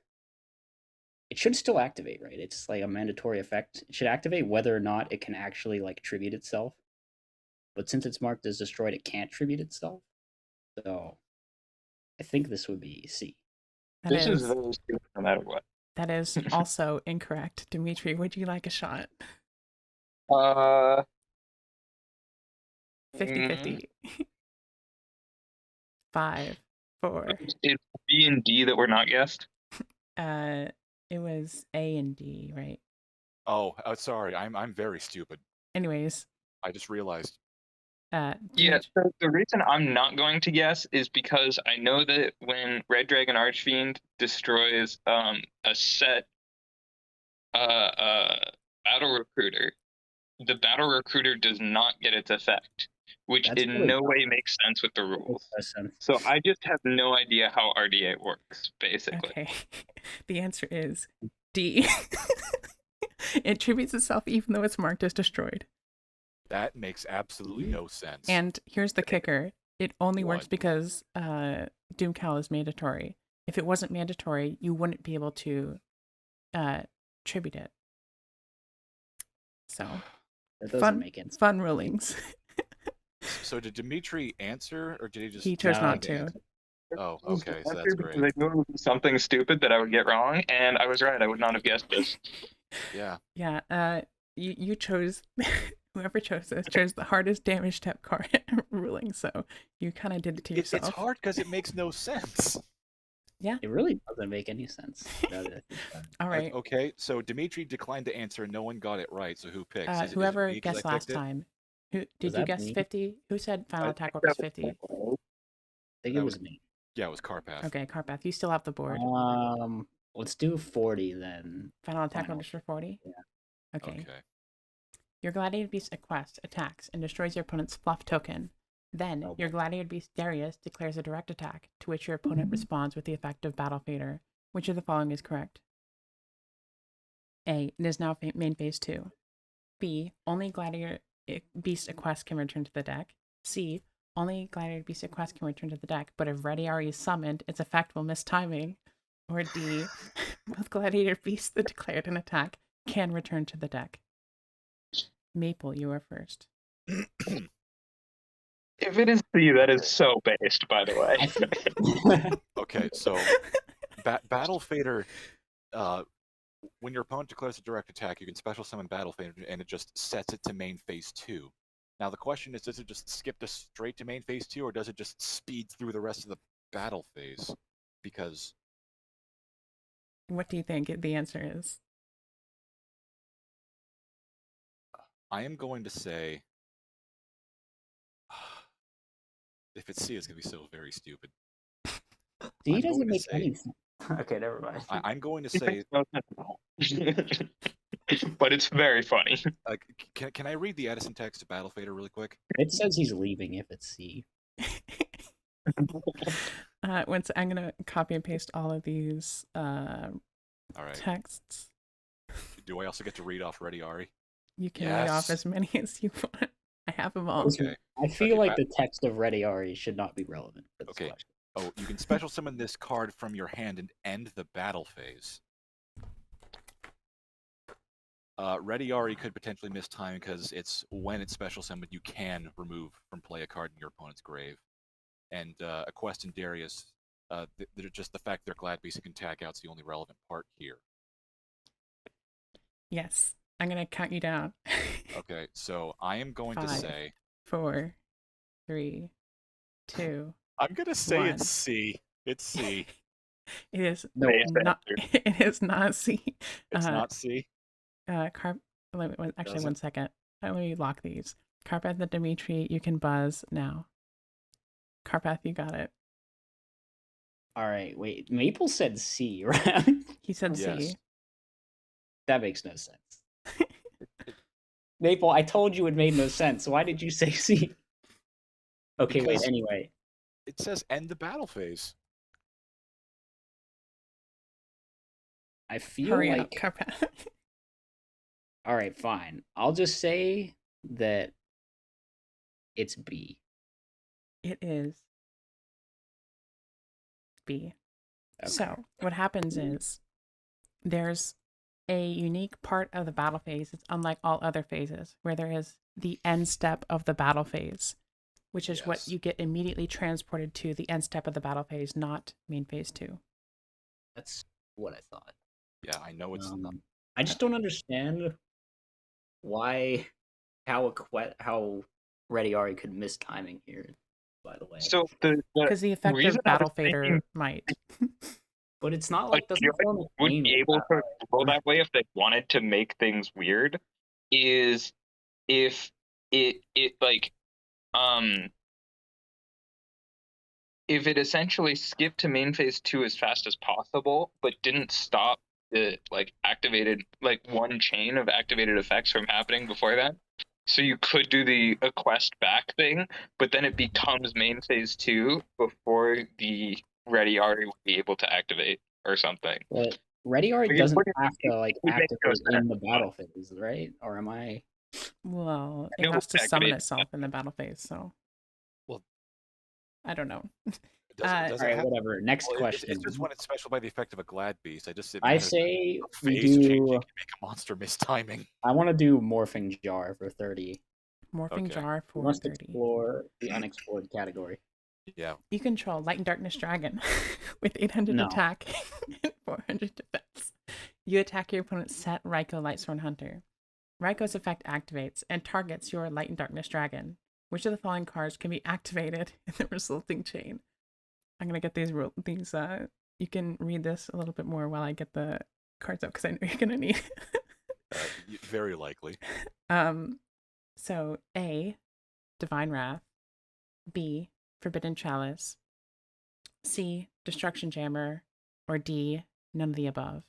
should still activate, right? It's like a mandatory effect. It should activate whether or not it can actually like tribute itself. But since it's marked as destroyed, it can't tribute itself. So I think this would be C. This is very stupid no matter what. That is also incorrect. Dmitri, would you like a shot? 50-50. 5, 4. It's B and D that were not guessed. It was A and D, right? Oh, sorry. I'm very stupid. Anyways, I just realized. Yeah, Dmitri- so the reason I'm not going to guess is because I know that when Red Dragon Archfiend destroys a set battle recruiter, the battle recruiter does not get its effect, which That's in really no dumb. way makes sense with the rules. Makes sense. So I just have no idea how RDA works, basically. Okay. The answer is D. It tributes itself even though it's marked as destroyed. That makes absolutely no sense. And here's the kicker. It only works What? because Doomcal is mandatory. If it wasn't mandatory, you wouldn't be able to tribute it. So, That doesn't fun, make sense. fun rulings. So did Dmitri answer, or did he just? He chose No, not he to. Oh, okay. So that's Because great. I knew it would be something stupid that I would get wrong, and I was right. I would not have guessed this. Yeah. Yeah, you chose, whoever chose this, chose the hardest damage step card ruling, so you kind of did it to yourself. It's hard because it makes no sense. Yeah. It really doesn't make any sense. All right. Okay, so Dmitri declined to answer. No one got it right. So who picks? Is it Whoever me 'cause I guessed last picked it? time. Who did you that guess me? 50? Who said final I attack think roll was that 50? I think it That was me. Yeah, it was Karpath. Okay, Karpath, you still have the board. Let's do 40 then. Final attack roll final. is for 40? Yeah. Okay. Okay. Your Gladiator Beast Equest attacks and destroys your opponent's fluff token. Then, Oh, your Gladiator Beast Darius declares a direct attack, to which your opponent responds with the effect of Battle Fader. Which of the following is correct? A. It is now main phase 2. B. Only Gladiator Beast Equest can return to the deck. C. Only Gladiator Beast Equest can return to the deck, but if Ready Ari is summoned, its effect will miss timing. Or D. Both Gladiator Beasts that declared an attack can return to the deck. Maple, you are first. If it is C, that is so based, by the way. Okay, so Battle Fader, when your opponent declares a direct attack, you can special summon Battle Fader, and it just sets it to main phase 2. Now the question is, does it just skip straight to main phase 2, or does it just speed through the rest of the battle phase? Because What do you think the answer is? I am going to say, if it's C, it's going to be so very stupid. D I'm doesn't going to make say- any sense. Okay, never mind. I'm going to He say, makes no sense at all. But it's very funny. can I read the Edison text to Battle Fader really quick? It says he's leaving if it's C. Once I'm gonna copy and paste all of these All right. texts. Do I also get to read off Ready Ari? You can read off Yes. as many as you want. I have them all. Okay. I feel Okay, like the text of Ready Ari should not be relevant for this Okay. question. Oh, you can special summon this card from your hand and end the battle phase. Ready Ari could potentially miss time because it's when it's special summoned, you can remove from play a card in your opponent's grave. And Equest and Darius, they're just the fact they're Glad Beast can tag out's the only relevant part here. Yes. I'm gonna count you down. Okay, so I am going to 5, say 4, 3, 2. I'm gonna say One. it's C. It's C. It is No, Based not. answer. It is not C. It's not C. Actually, Does one it? second. Let me lock these. Karpath and Dmitri, you can buzz now. Karpath, you got it. all right, wait. Maple said C, right? He said Yes. C. That makes no sense. Maple, I told you it made no sense. Why did you say C? Okay, Because- wait, anyway. It says end the battle phase. I feel Hurry up, like Karpath. all right, fine. I'll just say that it's B. It is B. Okay. So, what happens is there's a unique part of the battle phase. It's unlike all other phases, where there is the end step of the battle phase, which is what Yes. you get immediately transported to the end step of the battle phase, not main phase 2. That's what I thought. Yeah, I know it's not. I just don't understand how Ready Ari could miss timing here. By the way, So the Because the effect reason of I was Battle Fader thinking- might. but it's not like like doesn't Judge form a would chain be with able that. to roll that way if they wanted to make things weird is if it like if it essentially skipped to main phase 2 as fast as possible but didn't stop the like activated like one chain of activated effects from happening before that. So you could do the Quest back thing, but then it becomes main phase 2 before the Ready Ari would be able to activate or something. But Ready Ari Like, it doesn't wouldn't- have to like it would make no activate in the sense, battle phase, right? Or am I? Well, I it know has to summon activate- itself in the battle phase, so. Well- I don't know. It doesn't, Uh, it doesn't All right, have, whatever. Next well, question. it's just when it's special by the effect of a Glad Beast. I matters say that we phase changing do. can make a monster miss timing. I want to do Morphing Jar for 30. Morphing Okay. Jar We for must 30. explore the unexplored category. Yeah. You control Light and Darkness Dragon with 800 No. attack and 400 defense. You attack your opponent's set Raikou Lightsworn Hunter. Raikou's effect activates and targets your Light and Darkness Dragon. Which of the following cards can be activated in the resulting chain? I'm gonna get these you can read this a little bit more while I get the cards up because I know you're gonna need. Very likely. So A, Divine Wrath. B, Forbidden Chalice. C, Destruction Jammer. Or D, none of the above.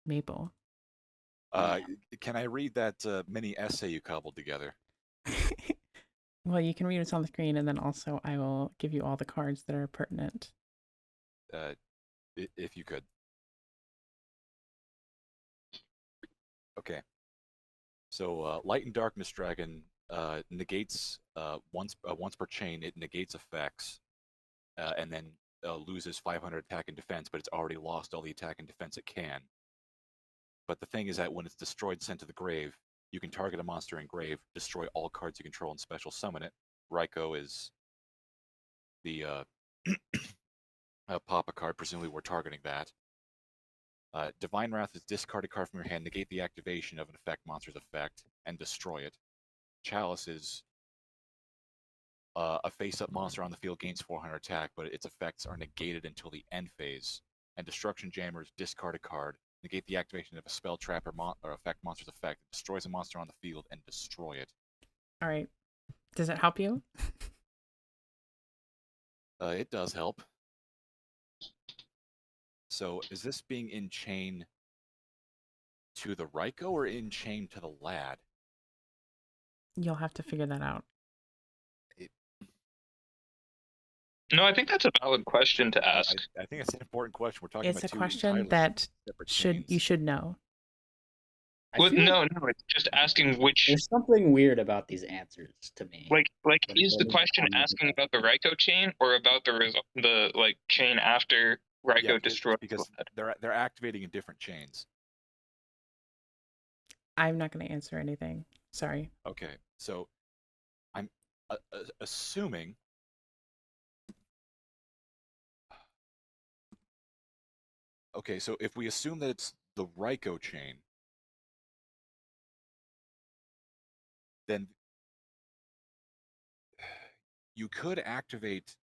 Maple. Can I read that mini essay you cobbled together? Well, you can read what's on the screen, and then also I will give you all the cards that are pertinent. If you could. Okay. So, Light and Darkness Dragon negates once per chain. It negates effects, and then loses 500 attack and defense. But it's already lost all the attack and defense it can. But the thing is that when it's destroyed, sent to the grave, you can target a monster in grave, destroy all cards you control, and special summon it. Raiko is the Papa card. Presumably, we're targeting that. Divine Wrath is discard a card from your hand, negate the activation of an effect monster's effect, and destroy it. Chalice is a face-up monster on the field gains 400 attack, but its effects are negated until the end phase. And Destruction Jammer is discard a card, negate the activation of a spell, trap, or effect monster's effect, destroys a monster on the field, and destroy it. All right. Does it help you? It does help. So, is this being in chain to the Raiko or in chain to the lad? You'll have to figure that out. No, I think that's a valid question to ask. I think it's an important question. We're talking It's about a two question entirely that separate you chains. should know. Well, no, it's just asking which. There's something weird about these answers to me. Like, When is the they question come with asking it. about the Raiko chain or about the like chain after Raiko Yeah, destroys because Vlad? they're activating in different chains. I'm not going to answer anything. Sorry. Okay, so I'm assuming. Okay, so if we assume that it's the Raiko chain, then you could activate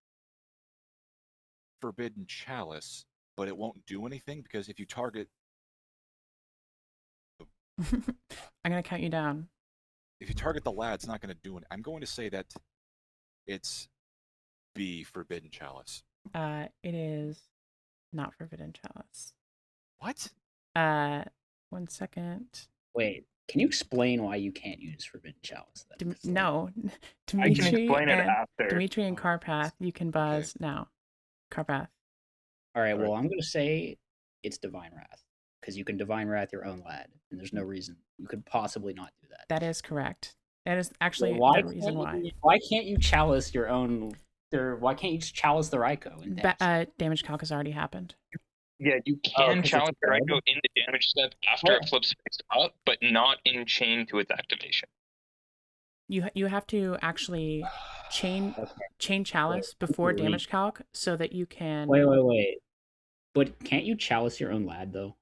Forbidden Chalice, but it won't do anything because if you target, I'm going to count you down. the lad, it's not going to do it. I'm going to say that it's B, Forbidden Chalice. It is not Forbidden Chalice. What? 1 second. Wait, can you explain why you can't use Forbidden Chalice? Then? It's like- No. I can explain it after. Dimitri and Karpath, you can buzz Okay. now. Karpath. All right, All well, right. I'm going to say it's Divine Wrath because you can Divine Wrath your own lad, and there's no reason you could possibly not do that. That is correct. That is actually Well, the reason why. Why can't you chalice your own? Why can't you just chalice the Raiko? And Damage calc has already happened. Yeah, you Oh, can 'cause challenge it's Raiko dead? in the damage step after What? it flips face up, but not in chain to its activation. You have to actually chain chalice before wait. damage calc so that you can. Wait. But can't you chalice your own lad though?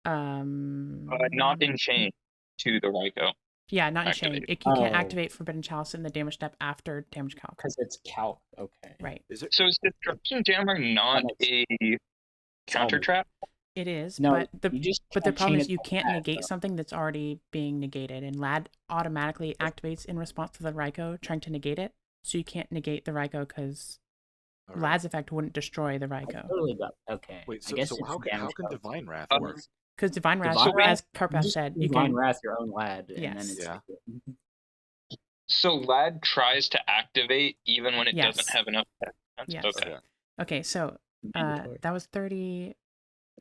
Not in chain to the Raiko. Yeah, not in chain. activate. You can't Oh. activate Forbidden Chalice in the damage step after damage calc. Because it's calc. Okay. Right. Is it? So is Destruction Jammer not a counter trap? It is, No, but the you just But the can't problem chain is it you like can't that, negate though. something that's already being negated, and Lad automatically activates in response to the Raiko trying to negate it. So you can't negate the Raiko because All right. Lad's effect wouldn't destroy the I Raiko. totally got. Okay. Wait, I so, guess so it's how can damage calc. Divine Wrath Uh, work? Because Divine Wrath, Divine Wrath, as Karpath just said, you Divine can. Wrath your own lad, and Yes. then it's Yeah. So Lad tries to activate even when it Yes. doesn't have enough defense? Yes. Okay. Okay, so mandatory. that was 30.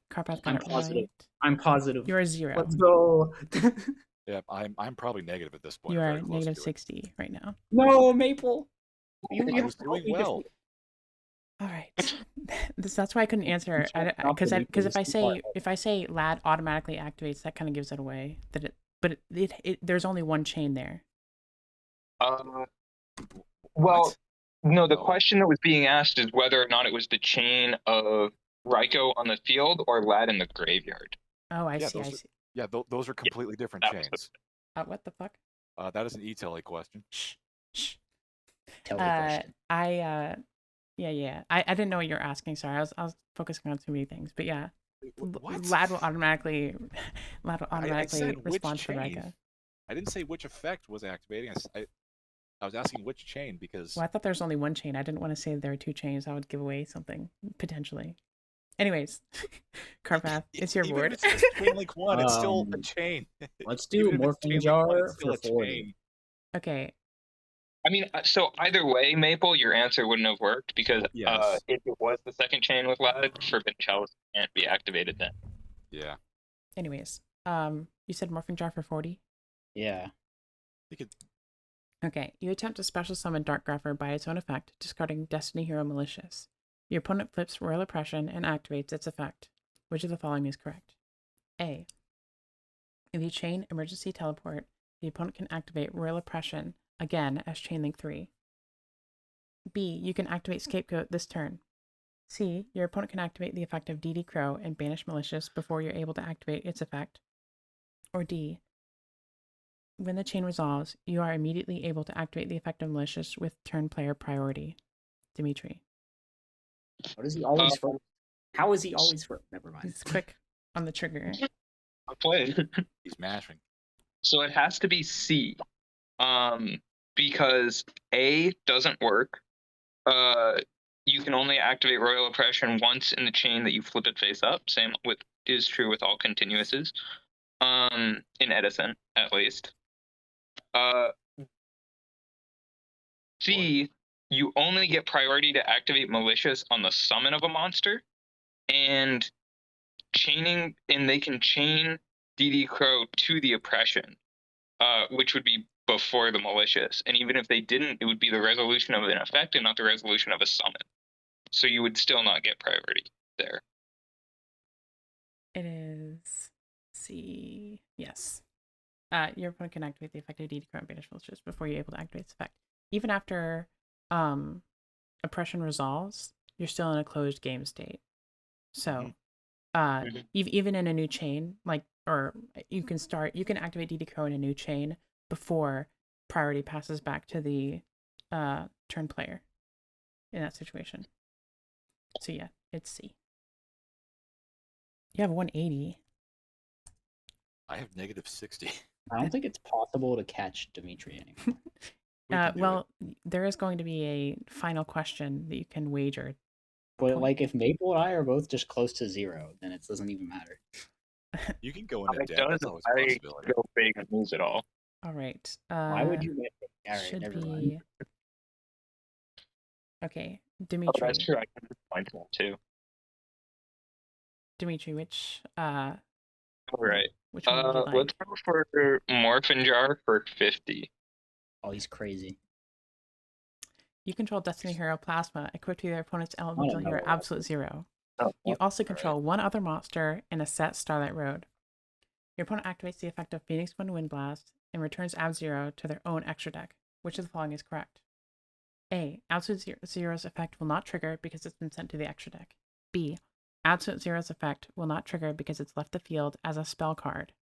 Karpath got I'm it positive. right. I'm positive. You're a 0. Let's go. Yeah, I'm probably negative at this point. You I'm are very close negative to it. 60 right now. No, Maple. You I have was to help doing me well. defeat- All right. That's why I couldn't answer can't stop because the if Maple, if I say Lad automatically activates, that kind of gives it away. There's only one chain there. Well, What? no, the No. question that was being asked is whether or not it was the chain of Raiko on the field or Lad in the graveyard. Oh, I Yeah, see. those are- Yeah, those are completely different that was the- chains. What the fuck? That is an e-tele question. Shh. Tell me the question. Yeah. I didn't know what you were asking. Sorry, I was focusing on too many things. But yeah, What? Lad will automatically I said which respond to the chain. Rika. I didn't say which effect was activating. I was asking which chain because Well, I thought there was only one chain. I didn't want to say there were two chains. I would give away something potentially. Anyways, Karpath, it's your even board. if it's just chain link 1, it's still a Um, chain. Let's do Even if it's Morphing chain link 1, Jar it's still for a 40. chain. Okay. I mean, so either way, Maple, your answer wouldn't have worked because Yes. if it was the second chain with Lad, Forbidden Chalice can't be activated then. Yeah. Anyways, you said Morphing Jar for 40? Yeah. You could, Okay, you attempt to special summon Dark Grapher by its own effect, discarding Destiny Hero Malicious. Your opponent flips Royal Oppression and activates its effect. Which of the following is correct? A. If you chain Emergency Teleport, the opponent can activate Royal Oppression again as Chain Link 3. B. You can activate Scapegoat this turn. C. Your opponent can activate the effect of DD Crow and banish Malicious before you're able to activate its effect. Or D. When the chain resolves, you are immediately able to activate the effect of Malicious with turn player priority. Dmitri. What is he always first? How is he always first? Never mind. He's quick on the trigger. I'll play. he's mashing. So it has to be C, because A doesn't work. You can only activate Royal Oppression once in the chain that you flip it face up. Same is true with all continuouses. In Edison, at least. C, you only get priority to activate Malicious on the summon of a monster, and they can chain DD Crow to the Oppression, which would be before the Malicious. And even if they didn't, it would be the resolution of an effect and not the resolution of a summon. So you would still not get priority there. It is C. Yes. Your opponent can activate the effect of DD Crow and banish Malicious before you're able to activate its effect. Even after Oppression resolves, you're still in a closed game state. So, even in a new chain, you can activate DD Crow in a new chain before priority passes back to the turn player in that situation. So yeah, it's C. You have 180. I have -60. I don't think it's possible to catch Dmitri anymore. We can do Well, there is going to be a final question that you can wager. But like, if Maple and I are both just close to 0, then it doesn't even matter. You can go into It debt. doesn't That's always a matter. possibility. Go big and lose it all. All right. Why would you? All right, Should never be mind. okay. Oh, Dimitri. that's true. I can find that too. Dimitri, which All right. which one would you like? Let's go for Morphin Jar for 50. Oh, he's crazy. You control Destiny Hero Plasma, equipped with your opponent's elemental no. hero Absolute Zero. You also control one other monster in a set Starlight Road. Your opponent activates the effect of Phoenix Wind Blast and returns Ab-Zero to their own extra deck. Which of the following is correct? A. Absolute Zero's effect will not trigger because it's been sent to the extra deck. B. Absolute Zero's effect will not trigger because it's left the field as a spell card.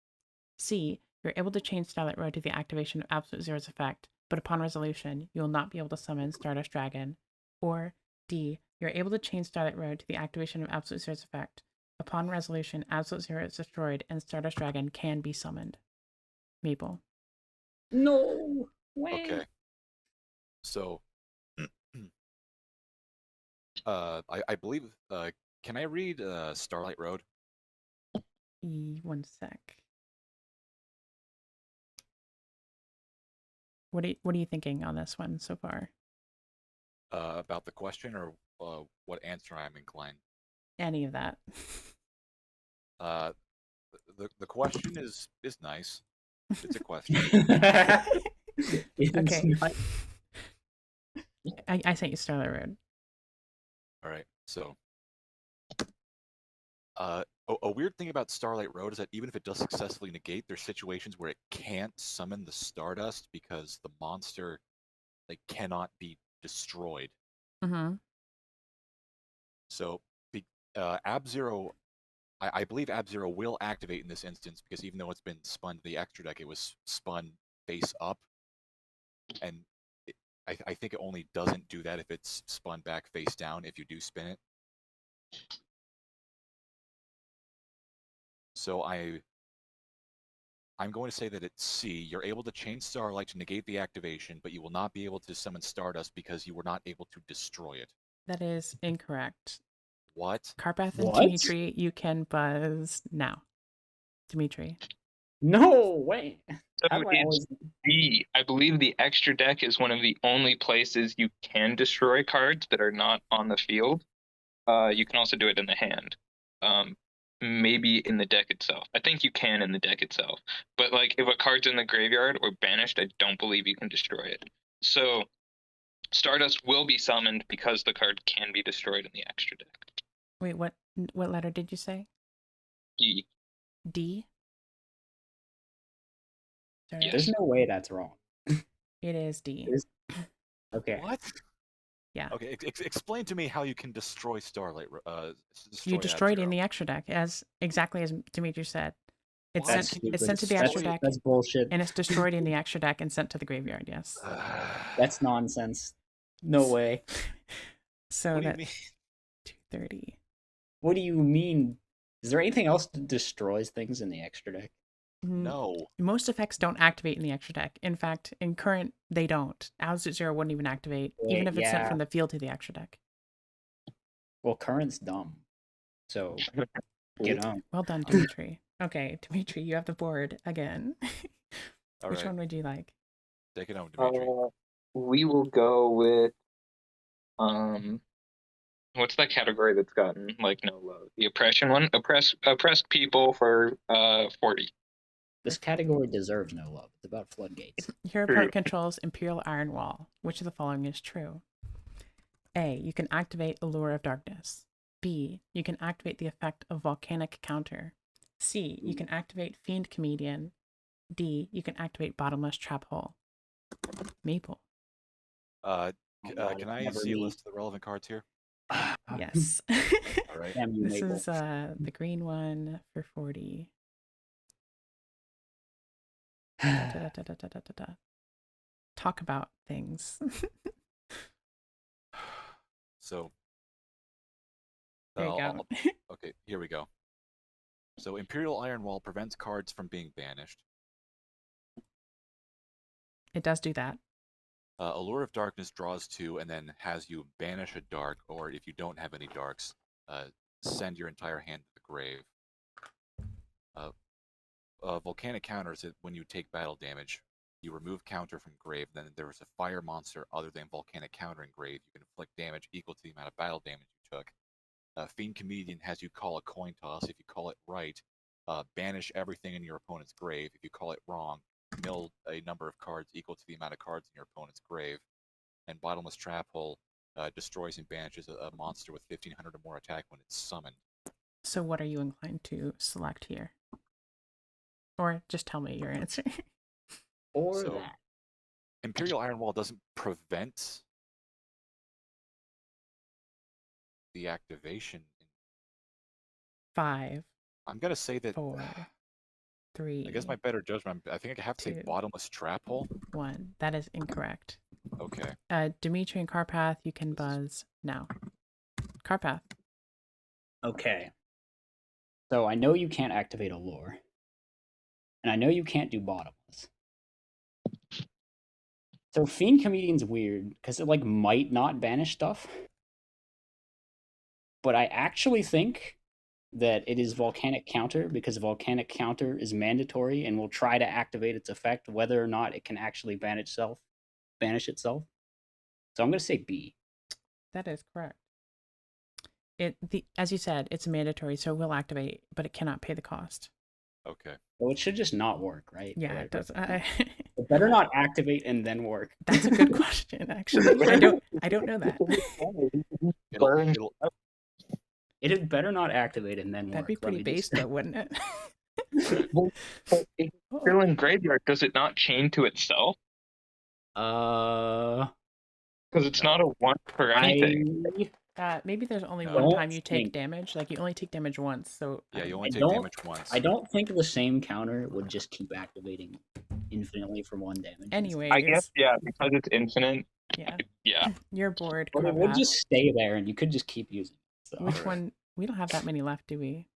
C. You're able to change Starlight Road to the activation of Absolute Zero's effect, but upon resolution, you will not be able to summon Stardust Dragon. Or D. You're able to change Starlight Road to the activation of Absolute Zero's effect. Upon resolution, Absolute Zero is destroyed and Stardust Dragon can be summoned. Maple. No way. Okay. So, I believe. Can I read Starlight Road? One sec. What are you thinking on this one so far? About the question or what answer I'm inclined? Any of that. The question is nice. It's a question. Okay. I sent you Starlight Road. All right. So, a weird thing about Starlight Road is that even if it does successfully negate, there's situations where it can't summon the Stardust because the monster cannot be destroyed. Mm-hmm. So, Ab-Zero, I believe Ab-Zero will activate in this instance because even though it's been spun to the extra deck, it was spun face up, and I think it only doesn't do that if it's spun back face down if you do spin it. So I'm going to say that it's C. You're able to chain Starlight to negate the activation, but you will not be able to summon Stardust because you were not able to destroy it. That is incorrect. What? Karpath and What? Dmitri, you can buzz now. Dmitri. No way. So How do I it's always... D. I believe the extra deck is one of the only places you can destroy cards that are not on the field. You can also do it in the hand. Maybe in the deck itself. I think you can in the deck itself. But like if a card's in the graveyard or banished, I don't believe you can destroy it. So Stardust will be summoned because the card can be destroyed in the extra deck. Wait, what letter did you say? E. D? Sorry. Yes. There's no way that's wrong. It is D. Is- Okay. What? Yeah. Okay, explain to me how you can destroy Starlight. You destroy it in F-Zero. the extra deck, as exactly as Dmitri said. It's Why sent. can't you It's sent to the destroy extra it? deck, That's bullshit. and it's destroyed in the extra deck and sent to the graveyard. Yes. That's nonsense. No way. So What do you that's mean? 230. What do you mean? Is there anything else that destroys things in the extra deck? No. Most effects don't activate in the extra deck. In fact, in current, they don't. Absolute Zero wouldn't even activate, even if it's sent Yeah. from the field to the extra deck. Well, current's dumb. So, get on. Well done, Dmitri. Okay, Dmitri, you have the board again. All Which right, one would you like? take it home, Dmitri. We will go with what's that category that's gotten like no love? The oppression one? Oppressed people for 40. This category deserves no love. It's about floodgates. Your opponent controls Imperial Iron Wall. Which of the following is true? A. You can activate Allure of Darkness. B. You can activate the effect of Volcanic Counter. C. You can activate Fiend Comedian. D. You can activate Bottomless Trap Hole. Maple. Can I Never see a me. list of the relevant cards here? Yes. All right. Damn you, This Maple. is the green one for 40. Da-da-da-da-da-da-da. Talk about things. So. There you go. Okay, here we go. So Imperial Iron Wall prevents cards from being banished. It does do that. Allure of Darkness draws 2 and then has you banish a dark, or if you don't have any darks, send your entire hand to the grave. Volcanic counters it when you take battle damage. You remove counter from grave, then there is a fire monster other than Volcanic counter in grave. You can inflict damage equal to the amount of battle damage you took. Fiend Comedian has you call a coin toss. If you call it right, banish everything in your opponent's grave. If you call it wrong, mill a number of cards equal to the amount of cards in your opponent's grave. And Bottomless Trap Hole destroys and banishes a monster with 1500 or more attack when it's summoned. So what are you inclined to select here? Or just tell me your answer. Or So- that. Imperial Iron Wall doesn't prevent the activation. 5, I'm gonna say that. 4, 3, I guess my better judgment. I think I have to say 2. Bottomless Trap Hole. 1. That is incorrect. Okay. Dmitri and Karpath, you can buzz now. Karpath. Okay. So I know you can't activate Allure. And I know you can't do Bottomless. So Fiend Comedian's weird, because it like might not banish stuff. But I actually think that it is Volcanic Counter, because Volcanic Counter is mandatory and will try to activate its effect whether or not it can actually banish itself. So I'm gonna say B. That is correct. As you said, it's mandatory, so it will activate, but it cannot pay the cost. Okay. So it should just not work, right? Yeah, Right. it does. It better not activate and then work. That's a good question, actually. I don't know that. It'll It had better not activate and then work. That'd be let pretty me based, just- though, wouldn't it? If it's still in graveyard, does it not chain to itself? Uh, Because it's not a one for anything. Maybe there's only No. one Don't time you take think- damage. Like, you only take damage once, so... Yeah, you um, only I take don't- damage once. I don't think the same counter would just keep activating infinitely from 1 damage. Anyways, I guess, yeah, because it's infinite. yeah, Yeah. your board. But it would Karpath. just stay there, and you could just keep using it. So Which Alright. one? We don't have that many left, do we?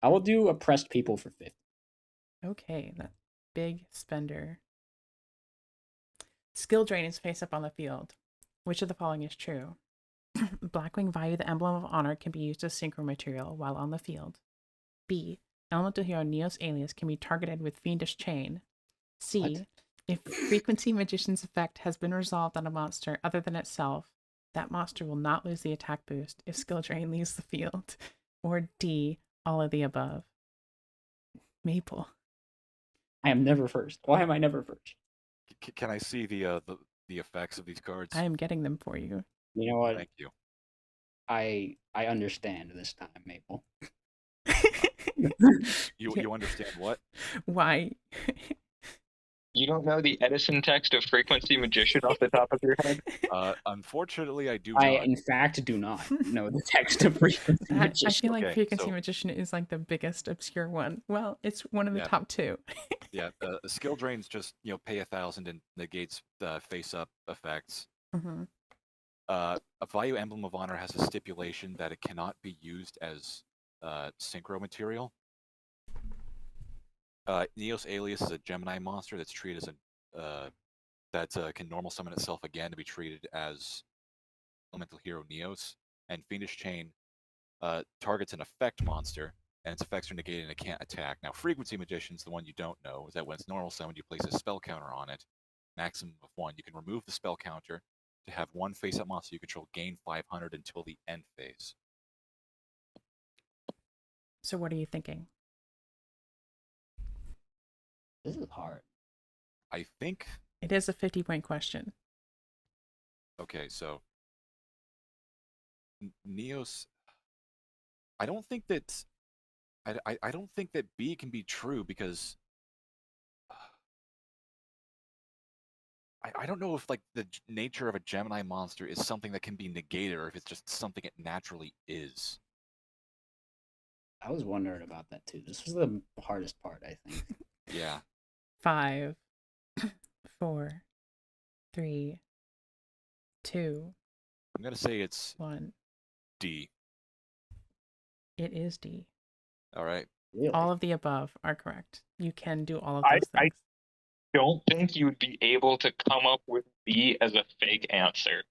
I will do oppressed people for 50. Okay, that big spender. Skill drain is face up on the field. Which of the following is true? Blackwing Vayu, the emblem of honor, can be used as synchro material while on the field. B. Elemental hero Neos Alias can be targeted with Fiendish Chain. C. What? If Frequency Magician's effect has been resolved on a monster other than itself, that monster will not lose the attack boost if skill drain leaves the field. Or D. All of the above. Maple. I am never first. Why am I never first? Can I see the effects of these cards? I am getting them for you. You know what? Thank you. I understand this time, Maple. You understand what? Why? You don't know the Edison text of Frequency Magician off the top of your head? Unfortunately, I do I, not. in fact, do not know the text of Frequency I Magician. feel like Okay, Frequency so- Magician is like the biggest obscure one. Well, it's one of the Yeah. top two. Yeah, skill drains just pay 1,000 and negates face up effects. Mhm. A Vayu Emblem of Honor has a stipulation that it cannot be used as synchro material. Neos Alias is a Gemini monster that's treated as that can normal summon itself again to be treated as elemental hero Neos. And Fiendish Chain targets an effect monster, and its effects are negated and it can't attack. Now, Frequency Magician's the one you don't know, is that when it's normal summoned, you place a spell counter on it, maximum of 1. You can remove the spell counter to have one face-up monster you control gain 500 until the end phase. So what are you thinking? This is hard. I think. It is a 50-point question. Okay, so Neos. I don't think that. I don't think that B can be true because. I don't know if like the nature of a Gemini monster is something that can be negated or if it's just something it naturally is. I was wondering about that too. This was the hardest part, I think. Yeah. 5, 4, 3, 2, I'm gonna say it's 1. D. It is D. All right. Really? All of the above are correct. You can do all of I- those I- things. Don't think you would be able to come up with B as a fake answer.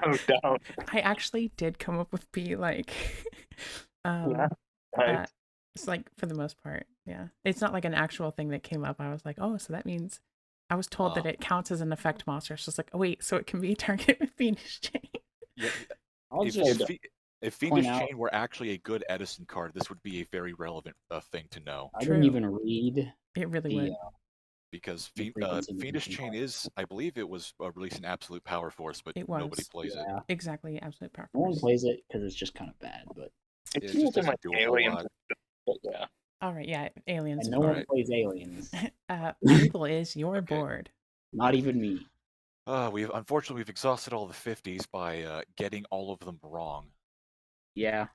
Oh, down. I actually did come up with B, like, Yeah. it's like for the most part, yeah. It's not like an actual thing that came up. I was like, oh, so that means I was told that it counts as an effect monster. So it's like, oh wait, so it can be targeted with Fiendish Chain. Yeah. I'll If, just if Fiendish out- Chain were actually a good Edison card, this would be a very relevant thing to know. I didn't True. even read It really the would. Because The frequency Fiendish magician Chain card. is, I believe it was released in Absolute Power Force, but It nobody was. plays it. Yeah. Exactly, absolute power. No one Force. plays it because it's just kind of bad, but It It's just used in doesn't like do a whole aliens. lot. But yeah. All right, yeah, aliens. and no one Alright. plays aliens. Maple is your Okay. board. Not even me. Unfortunately we've exhausted all the 50s by getting all of them wrong. Yeah,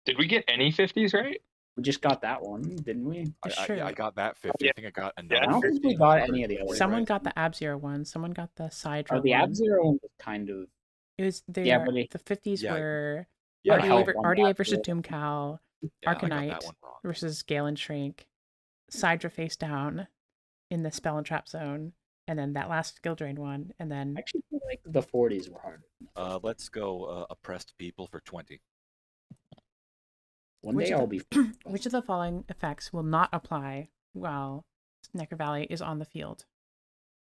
Did we get any 50s right? we just got that one, didn't we? Sure. I got that 50. Yeah. I think I got Yeah. another I don't 50. think we got any of the others. Someone right? got the Ab-Zero one. Someone got the Sidra Oh, the one. Ab-Zero one was kind of... It was there. Yeah, but the 50s Yeah. were Yeah, What I help RDA, on RDA that versus field? Doomcal, I got Arcanite that one wrong. versus Galen Shrink, Sidra face down in the Spell and Trap Zone, and then that last skill drain one, and I then actually feel like the 40s were harder. Let's go oppressed people for 20. One Which day of I'll the- be... which of the following effects will not apply while Necker Valley is on the field?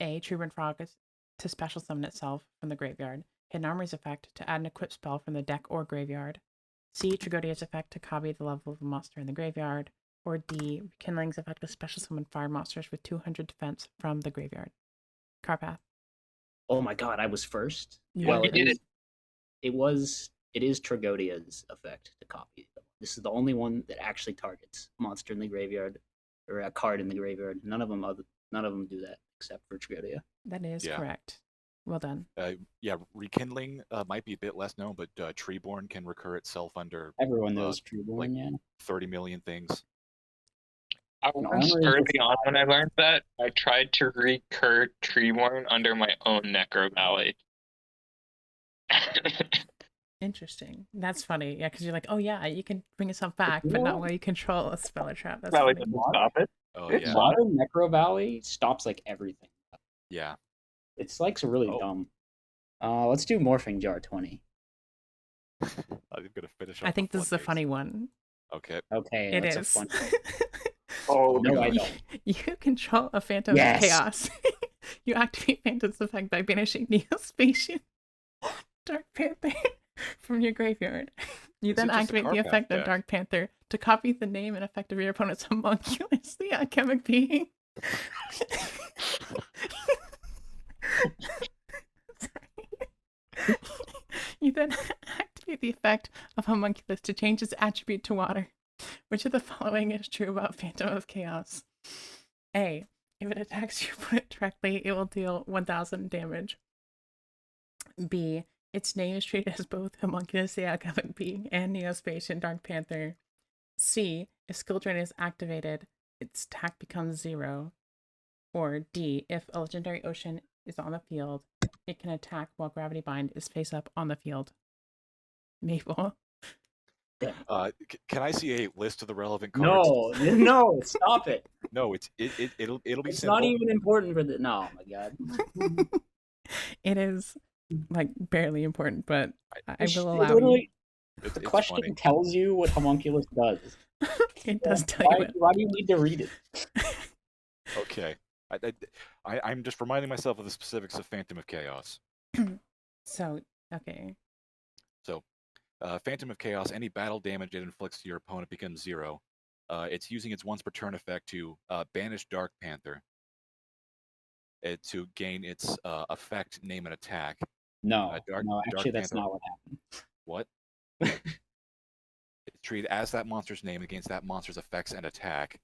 A. Trueburn Frog is to special summon itself from the graveyard. Hidden Armory's effect to add an equip spell from the deck or graveyard. C. Trigodia's effect to copy the level of a monster in the graveyard. Or D. Rekindling's effect to special summon fire monsters with 200 defense from the graveyard. Karpath. Oh my god, I was first? You Well, have you did It is Trigodia's effect to copy. This is the only one that actually targets a monster in the graveyard or a card in the graveyard. None of them do that except for Trigodia. That is Yeah. correct. Well done. Yeah, Rekindling might be a bit less known, but Treeborn can recur itself under Everyone knows Trueborn, like- yeah. 30 million things. I once early on when I learned that, I tried to recur Treeborn under my own Necro Valley. Interesting. That's funny. Yeah, because you're like, oh yeah, you can bring yourself back, You but know not what? while you control a spell or trap. That's Valley funny. doesn't stop it. Oh It's yeah, fine. Modern Necro Valley stops like everything. yeah. It's like really Oh. dumb. Let's do Morphing Jar 20. I'm gonna finish. I off think the this is a floodgates. funny one. Okay. Okay, It that's is. a fun. Oh, Oh my No, God. I don't. You control a Phantom Yes. of Chaos. You activate Phantom's effect by banishing Neospatian Dark Panther from your graveyard. You Is then it just a activate the Karpath effect of deck? Dark Panther to copy the name and effect of your opponent's homunculously alchemic being. Sorry. You then activate the effect of homunculus to change its attribute to water. Which of the following is true about Phantom of Chaos? A. If it attacks your opponent directly, it will deal 1,000 damage. B. Its name is treated as both Homunculus the Alchemic Being and Neospatian Dark Panther. C. If Skill Drain is activated, its attack becomes 0. Or D. If a Legendary Ocean is on the field, it can attack while Gravity Bind is face up on the field. Maple. Can I see a list of the relevant cards? No, stop it. No, it'll be It's simple. not even important for the. No, oh my god. It is like barely important, but I It will allow you. literally, It's the question funny. tells you what homunculus does. It does tell you it. Why do you need to read it? Okay. I'm just reminding myself of the specifics of Phantom of Chaos. So, okay. So, Phantom of Chaos, any battle damage it inflicts to your opponent becomes 0. It's using its once per turn effect to banish Dark Panther. To gain its effect, name, and attack. No, Dark actually, that's Panther. not what happened. What? It's treated as that monster's name against that monster's effects and attack.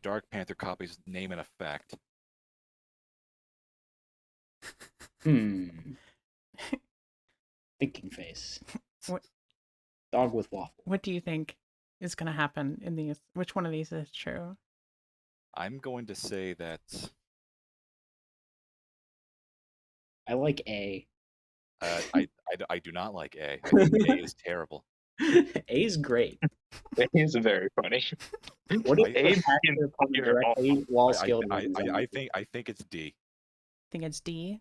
Dark Panther copies name and effect. Thinking face. What- Dog with waffle. What do you think is going to happen in these? Which one of these is true? I'm going to say that I like A. I do not like A. I think A is terrible. A is great. It is very funny. What if I- A I- attacks your opponent directly while skilled? I think it's D. Think it's D?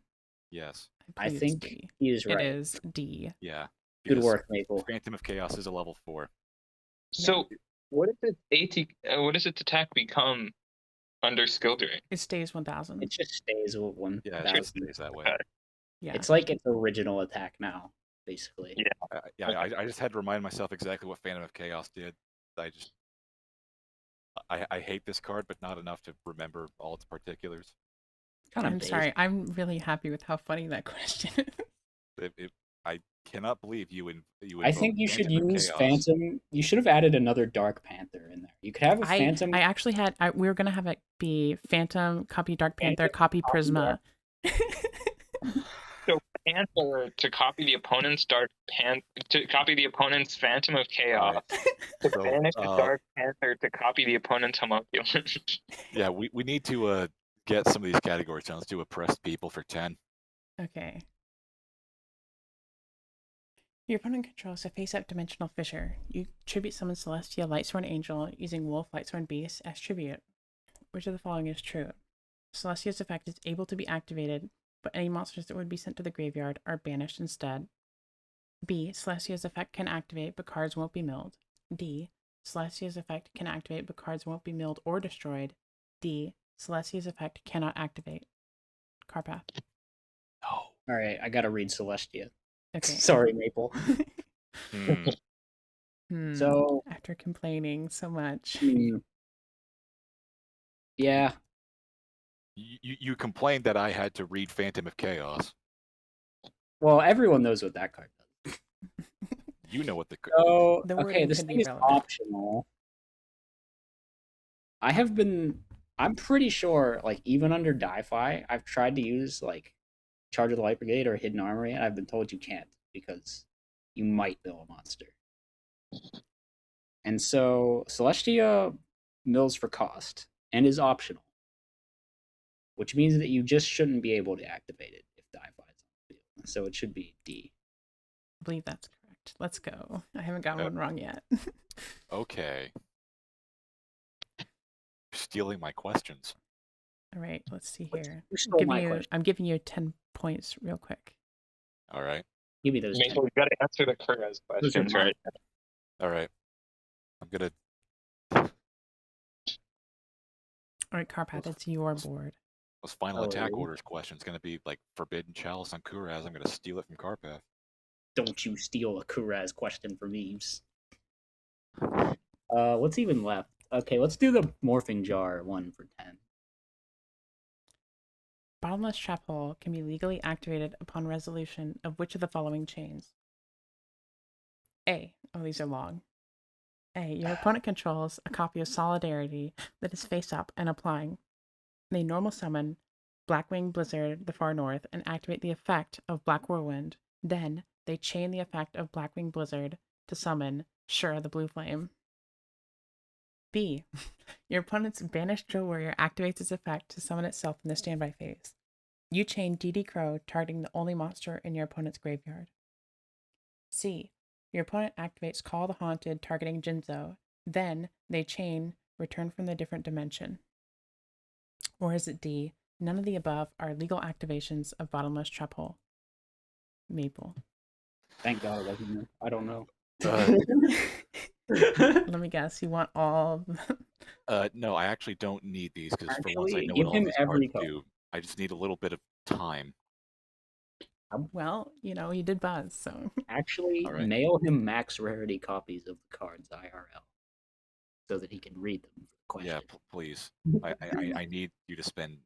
Yes. I believe it's think D. he is right. It is D. Yeah. Good because work, Maple. Phantom of Chaos is a level 4. So, what if its attack become under skill drain? It stays 1,000. It just stays with one. Yeah, it thousand. just stays that way. Yeah. It's like its original attack now, basically. Yeah. I just had to remind myself exactly what Phantom of Chaos did. I hate this card, but not enough to remember all its particulars. Kind of I'm sorry. I'm really happy with how funny that question is. I cannot believe you would. I think you should use Phantom. You should have added another Dark Panther in there. You could have a Phantom. I actually had. We were gonna have it be Phantom, copy Dark Panther, copy Prisma. So Panther to copy the opponent's Phantom of Chaos. To So, banish the Dark Panther to copy the opponent's homunculus. Yeah, we need to get some of these categories down. Let's do oppressed people for 10. Okay. Your opponent controls a face-up dimensional fissure. You tribute summon Celestia Lightsworn Angel using Wolf Lightsworn Beast as tribute. Which of the following is true? Celestia's effect is able to be activated, but any monsters that would be sent to the graveyard are banished instead. B. Celestia's effect can activate, but cards won't be milled. D. Celestia's effect can activate, but cards won't be milled or destroyed. D. Celestia's effect cannot activate. Karpath. No. All right, I gotta read Celestia. Okay. Sorry, Maple. So after complaining so much. Yeah. You complained that I had to read Phantom of Chaos. Well, everyone knows what that card does. You know what the. So, The okay, wording this could be thing is relevant. optional. I'm pretty sure, like, even under Di-Fi, I've tried to use, like, Charge of the Light Brigade or Hidden Armory, and I've been told you can't, because you might mill a monster. And so, Celestia mills for cost and is optional, which means that you just shouldn't be able to activate it if die flies on the field. So it should be D. I believe that's correct. Let's go. I haven't gotten one wrong yet. Okay. You're stealing my questions. All right, let's see here. You stole my question. I'm giving you 10 points real quick. All right. Give me those 10. Maple, you got to answer the Kurez questions, right? All right. I'm gonna. All right, Karpath, it's your board. Those final attack really? orders questions gonna be like Forbidden Chalice on Kuraz. I'm gonna steal it from Karpath. Don't you steal a Kuraz question from Eves. What's even left? Okay, let's do the morphing jar one for 10. Bottomless trap hole can be legally activated upon resolution of which of the following chains? A. Oh, these are long. A. Your opponent controls a copy of Solidarity that is face up and applying. They normal summon Blackwing Blizzard, the Far North, and activate the effect of Black Whirlwind. Then they chain the effect of Blackwing Blizzard to summon Shura, the Blue Flame. B. Your opponent's Banished Drill Warrior activates its effect to summon itself in the standby phase. You chain DD Crow, targeting the only monster in your opponent's graveyard. C. Your opponent activates Call the Haunted, targeting Jinzo. Then they chain Return from the Different Dimension. Or is it D? None of the above are legal activations of Bottomless Trap Hole. Maple. Thank God, I don't know. Let me guess. You want all? No, I actually don't need these because for once I Actually, know give what all him these every cards do. I just need a little bit of time. Well, you did buzz, so. Actually, All right. mail him max rarity copies of the cards IRL so that he can read them for the Yeah, question. please. I need you to spend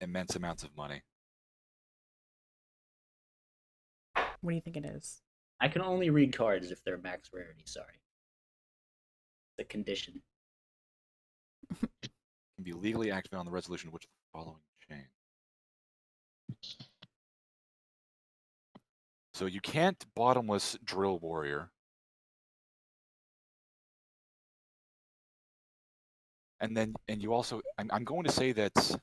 immense amounts of money. What do you think it is? I can only read cards if they're max rarity, sorry. The condition. Can be legally activated on the resolution of which of the following chain. So you can't bottomless Drill Warrior. And you also, I'm going to say that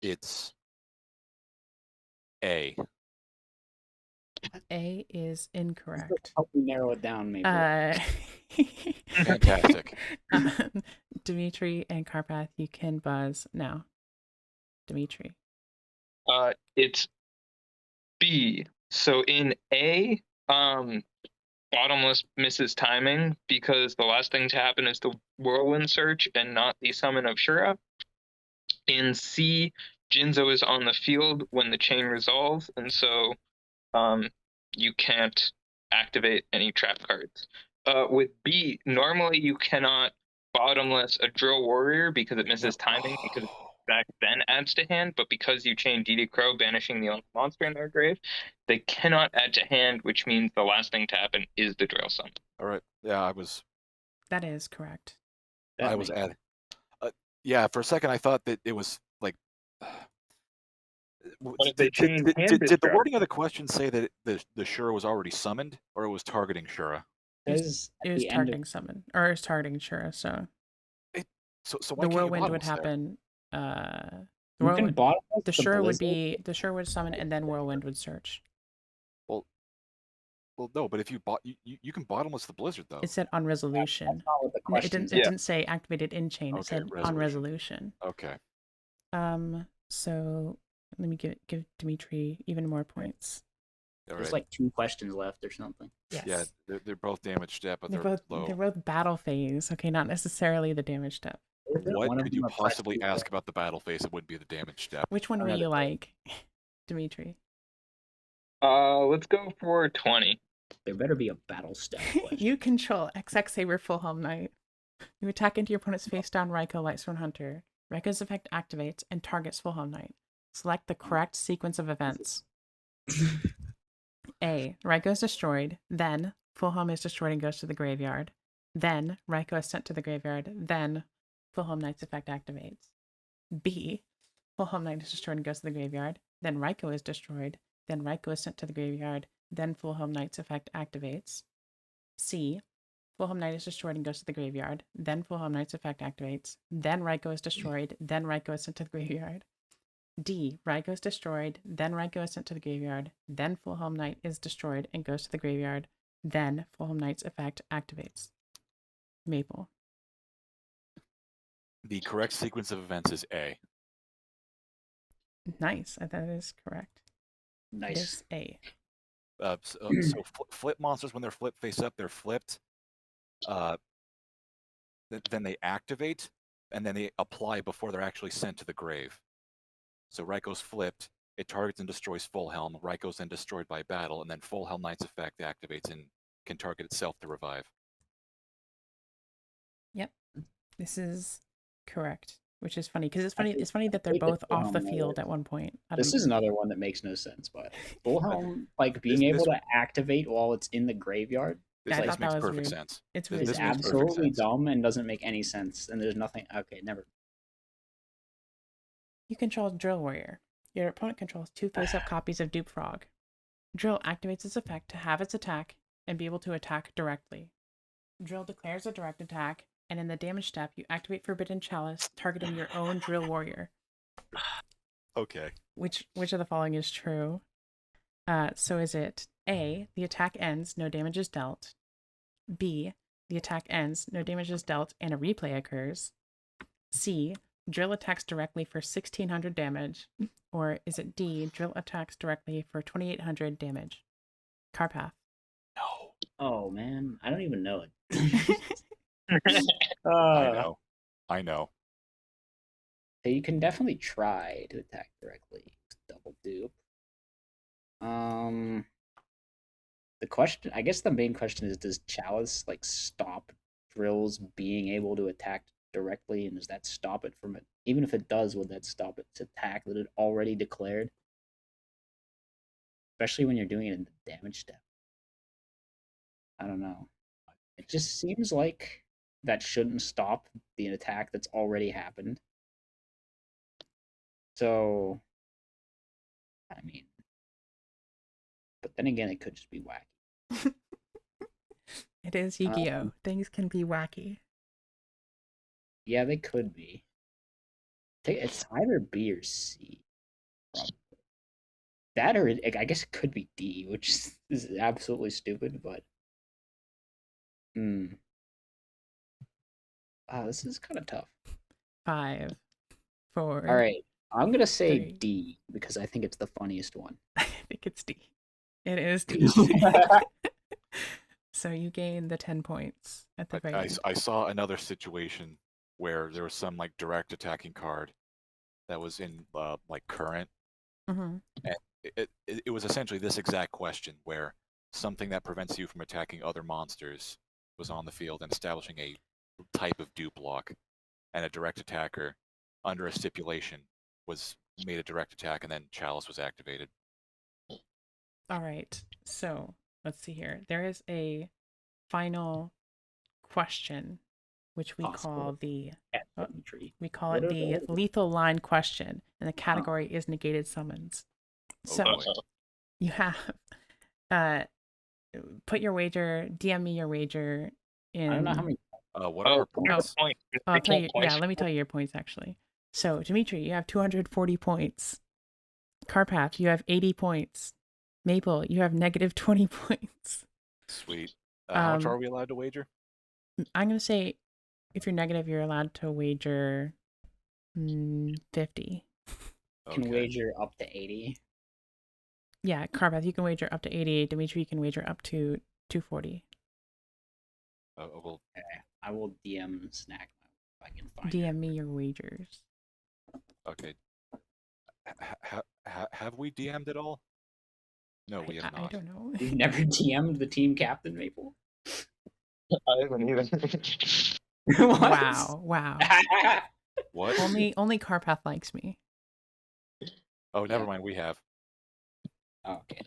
it's A. A is incorrect. Help me narrow it down, maybe. Fantastic. Dmitri and Karpath, you can buzz now. Dmitri. It's B. So in A, Bottomless misses timing because the last thing to happen is the Whirlwind Search and not the summon of Shura. In C, Jinzo is on the field when the chain resolves, and so you can't activate any trap cards. With B, normally you cannot bottomless a Drill Warrior because it misses timing because that then adds to hand, but because you chain DD Crow banishing the only monster in their grave, they cannot add to hand, which means the last thing to happen is the Drill Summon. All right. Yeah, That is correct. I was adding. Yeah, for a second I thought that it was like. If they change Did the wording of the question say that the Shura was already summoned, or it was targeting Shura? It was targeting summon, or it was targeting Shura. So why the can't Whirlwind you would bottomless happen. You can bottomless The Shura would summon, and then Whirlwind would search. Well, no, but if you can bottomless the Blizzard though. It said on resolution. That's not what the question It didn't say activated in chain. It said resolution. on resolution. Okay. So let me give Dmitri even more points. There's like 2 questions left or something. Yes. Yeah, they're both damage step, but they're they're both low. They're both battle phase. Okay, not necessarily the damage step. What could you possibly ask about the battle phase? It wouldn't be the damage step. Which one would you like, Dmitri? Let's go for 20. There better be a battle step question. You control XX Saber Full Helm Knight. You attack into your opponent's face down Raikou Lightsworn Hunter. Raikou's effect activates and targets Full Helm Knight. Select the correct sequence of events. A. Raikou is destroyed. Then Full Helm is destroyed and goes to the graveyard. Then Raikou is sent to the graveyard. Then Full Helm Knight's effect activates. B. Full Helm Knight is destroyed and goes to the graveyard. Then Raikou is destroyed. Then Raikou is sent to the graveyard. Then Full Helm Knight's effect activates. C. Fulham Knight is destroyed and goes to the graveyard. Then Fulham Knight's effect activates. Then Raiko is destroyed. Then Raiko is sent to the graveyard. D. Raiko is destroyed. Then Raiko is sent to the graveyard. Then Fulham Knight is destroyed and goes to the graveyard. Then Fulham Knight's effect activates. Maple. The correct sequence of events is A. Nice. That is correct. It Nice. is A. So flip monsters, when they're flipped face up, they're flipped. Then they activate, and then they apply before they're actually sent to the grave. So Raiko's flipped, it targets and destroys Fulhelm. Raiko's then destroyed by battle, and then Fulhelm Knight's effect activates and can target itself to revive. Yep. This is correct. Which is funny because it's funny. think- It's funny that they're think both that off the Fulham field Knight- at one point. This is another one that makes no sense, but Fulhelm, like being This- able this- to activate while it's in the graveyard This, I this thought that makes was perfect weird. sense. It's This- really is this makes perfect absolutely sense. dumb and doesn't make any sense. And there's nothing. Okay, never. You control Drill Warrior. Your opponent controls 2 face-up copies of Dupe Frog. Drill activates its effect to have its attack and be able to attack directly. Drill declares a direct attack, and in the damage step, you activate Forbidden Chalice, targeting your own Drill Warrior. Okay. Which of the following is true? So is it A, the attack ends, no damage is dealt. B, the attack ends, no damage is dealt, and a replay occurs. C, Drill attacks directly for 1600 damage. Or is it D, Drill attacks directly for 2800 damage? Karpath. No. Oh man, I don't even know it. I know. So you can definitely try to attack directly. Double dupe. The question, I guess the main question is, does Chalice like stop Drill's being able to attack directly, and does that stop it from it? Even if it does, would that stop its attack that it already declared? Especially when you're doing it in the damage step. I don't know. It just seems like that shouldn't stop the attack that's already happened. So, I mean, but then again, it could just be wacky. It is Yu-Gi-Oh! Things can be wacky. Yeah, they could be. It's either B or C. Probably. That or I guess it could be D, which is absolutely stupid, but. This is kind of tough. 5, 4. All right, I'm gonna say 3. D because I think it's the funniest one. I think it's D. It is D. So you gain the 10 points at the very end. I saw another situation where there was some like direct attacking card that was in like current. Mm-hmm. And it was essentially this exact question where something that prevents you from attacking other monsters was on the field and establishing a type of dupe block, and a direct attacker under a stipulation was made a direct attack, and then Chalice was activated. All right. So let's see here. There is a final question, which we call the Dmitri. we call it the lethal line question, and the category is negated summons. So boy. you have put your wager, DM me your wager in. I don't know how many. What are our points? I'll tell you. Yeah, let me tell you your points actually. So Dmitri, you have 240 points. Karpath, you have 80 points. Maple, you have negative 20 points. Sweet. How much are we allowed to wager? I'm gonna say, if you're negative, you're allowed to wager 50. You can wager up to 80. Yeah, Karpath, you can wager up to 80. Dmitri, you can wager up to 240. Well, Okay. I will DM Snack if I can find DM me your wagers. okay. Have we DM'd at all? No, we have I not. don't know. You've never DM'd the team captain, Maple? I haven't either. What? Wow. What? Only Karpath likes me. Oh, never mind. We have. Okay.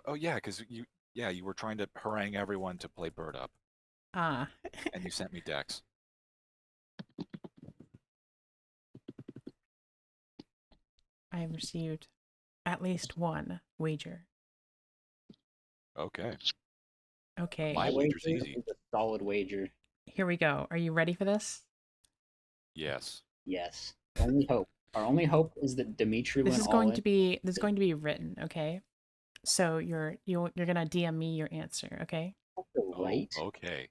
Oh yeah, because you were trying to harangue everyone to play Bird Up, Ah. and you sent me decks. I have received at least one wager. Okay. Okay, My wager's easy. is a solid wager. here we go. Are you ready for this? Yes. Yes. Only hope. Our only hope is that Dmitri This went is all going in. to be written, okay? So you're gonna DM me your answer, okay? Right. Oh, okay.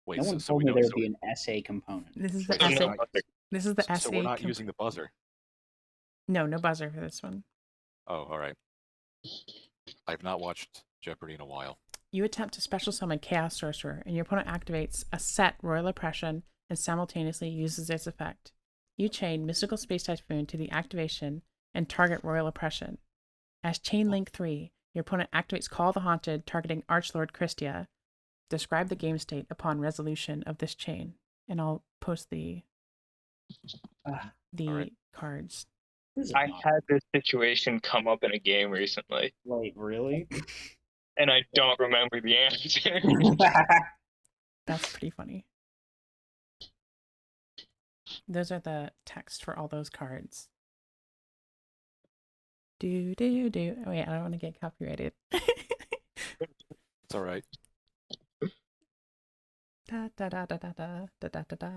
Wait, No one so told we me know. there would So, be an essay component. This is the Wait, essay. no, This is the so essay. we're not using the buzzer. No buzzer for this one. Oh, all right. I've not watched Jeopardy in a while. You attempt to special summon Chaos Sorcerer, and your opponent activates a set Royal Oppression and simultaneously uses its effect. You chain Mystical Space Typhoon to the activation and target Royal Oppression. As Chain Link 3, your opponent activates Call of the Haunted, targeting Archlord Christia. Describe the game state upon resolution of this chain, and I'll post the Alright. cards. This is I not- had this situation come up in a game recently, Wait, really? and I don't remember the answer. That's pretty funny. Those are the text for all those cards. Do. Oh, wait, I don't want to get copyrighted. It's all right. Da da da da da da da da da da.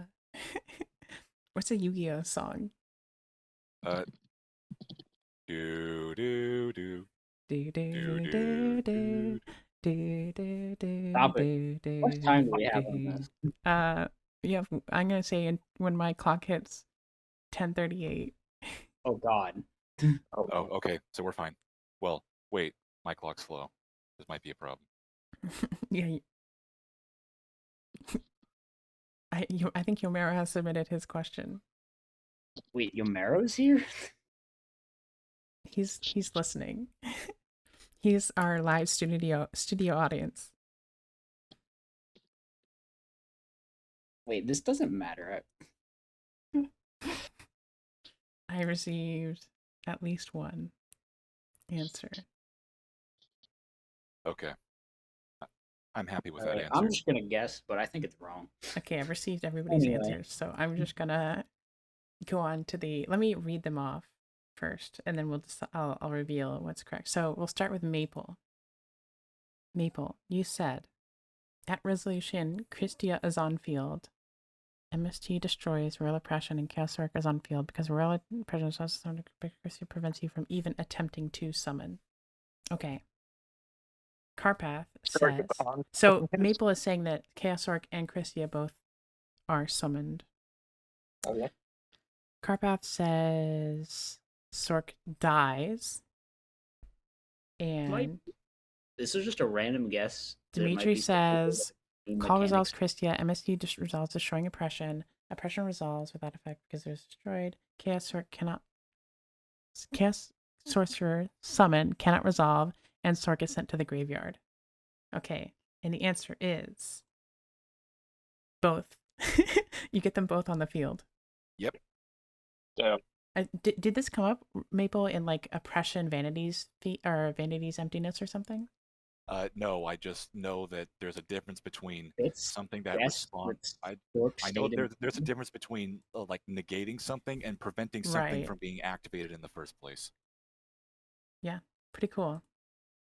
What's a Yu-Gi-Oh song? Do do do. Do do Do, do do, do do do do. Stop do, do, How much time do we have do. on this? Yeah, I'm gonna say when my clock hits 10:38. Oh God. Oh, okay. So we're fine. Well, wait. My clock's slow. This might be a problem. Yeah. I think Yomero has submitted his question. Wait, Yomero's here? He's listening. He's our live studio audience. Wait, this doesn't matter. I received at least one answer. Okay. I'm happy with that Alright, answer. I'm just gonna guess, but I think it's wrong. Okay, I've received everybody's Anyway. answers, so I'm just gonna go on to the. Let me read them off first, and then I'll reveal what's correct. So we'll start with Maple. Maple, you said, at resolution, Christia is on field. MST destroys Royal Oppression and Chaos Orc is on field because Royal Oppression prevents you from even attempting to summon. Okay. Karpath says. So Maple is saying that Chaos Orc and Christia both are summoned. Okay. Karpath says Sork dies. And This is just a random guess. There might Dmitri be says some Call resolves mechanics. Christia. MST resolves destroying oppression. Oppression resolves without effect because it was destroyed. Chaos Sorcerer summon cannot resolve, and Sork is sent to the graveyard. Okay, and the answer is both. You get them both on the field. Yep. Yeah. Did this come up, Maple, in like Oppression Vanity's or Vanity's Emptiness or something? No, I just know that there's a difference between It's something that guess responds. with I know stated- there's a difference between like negating something and preventing something Right. from being activated in the first place. Yeah, pretty cool.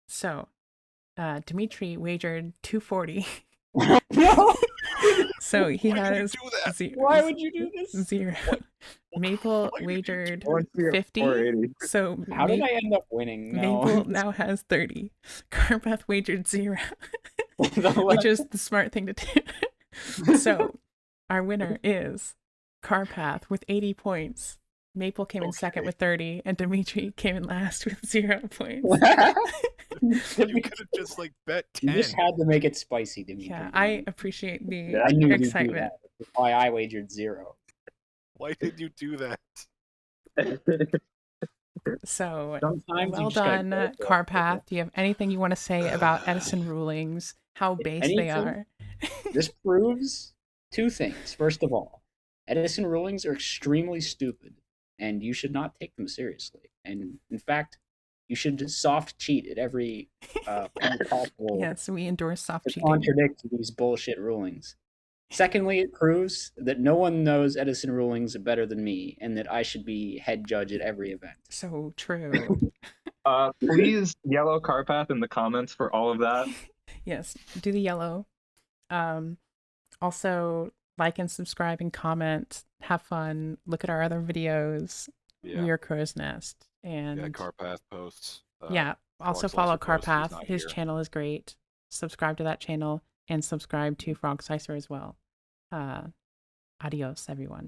So, Dmitri wagered 240. No! So he Why did you has do that? Why would you do this? 0. Maple Why did you wagered I want to be at 50. 480. So How did I end up winning? No. Maple now has 30. Karpath wagered 0, The which is the smart thing to do. So our winner is Karpath with 80 points. Maple came in second Okay. with 30, and Dmitri came in last with 0 points. You could have just like bet You 10. just had to make it spicy, Dimitri. Yeah, I appreciate the Yeah, I knew you'd do excitement. that. That's why I wagered 0. Why did you do that? So Sometimes you well just gotta done, go for it. Carpath. Do you have anything you want to say about Edison rulings? How base they anything- are? This proves two things. First of all, Edison rulings are extremely stupid, and you should not take them seriously. And in fact, you should soft cheat at every point possible Yes, we endorse soft to cheating. contradict these bullshit rulings. Secondly, it proves that no one knows Edison rulings better than me, and that I should be head judge at every event. So true. Please yellow Karpath in the comments for all of that. Yes, do the yellow. Also like and subscribe and comment. Have fun. Look at our other videos. Yeah. We are Crow's Nest. And Yeah, Karpath posts. yeah, also Frog follow Slicer posts, he's Karpath. not His here. channel is great. Subscribe to that channel and subscribe to Frog Slicer as well. Adios, everyone.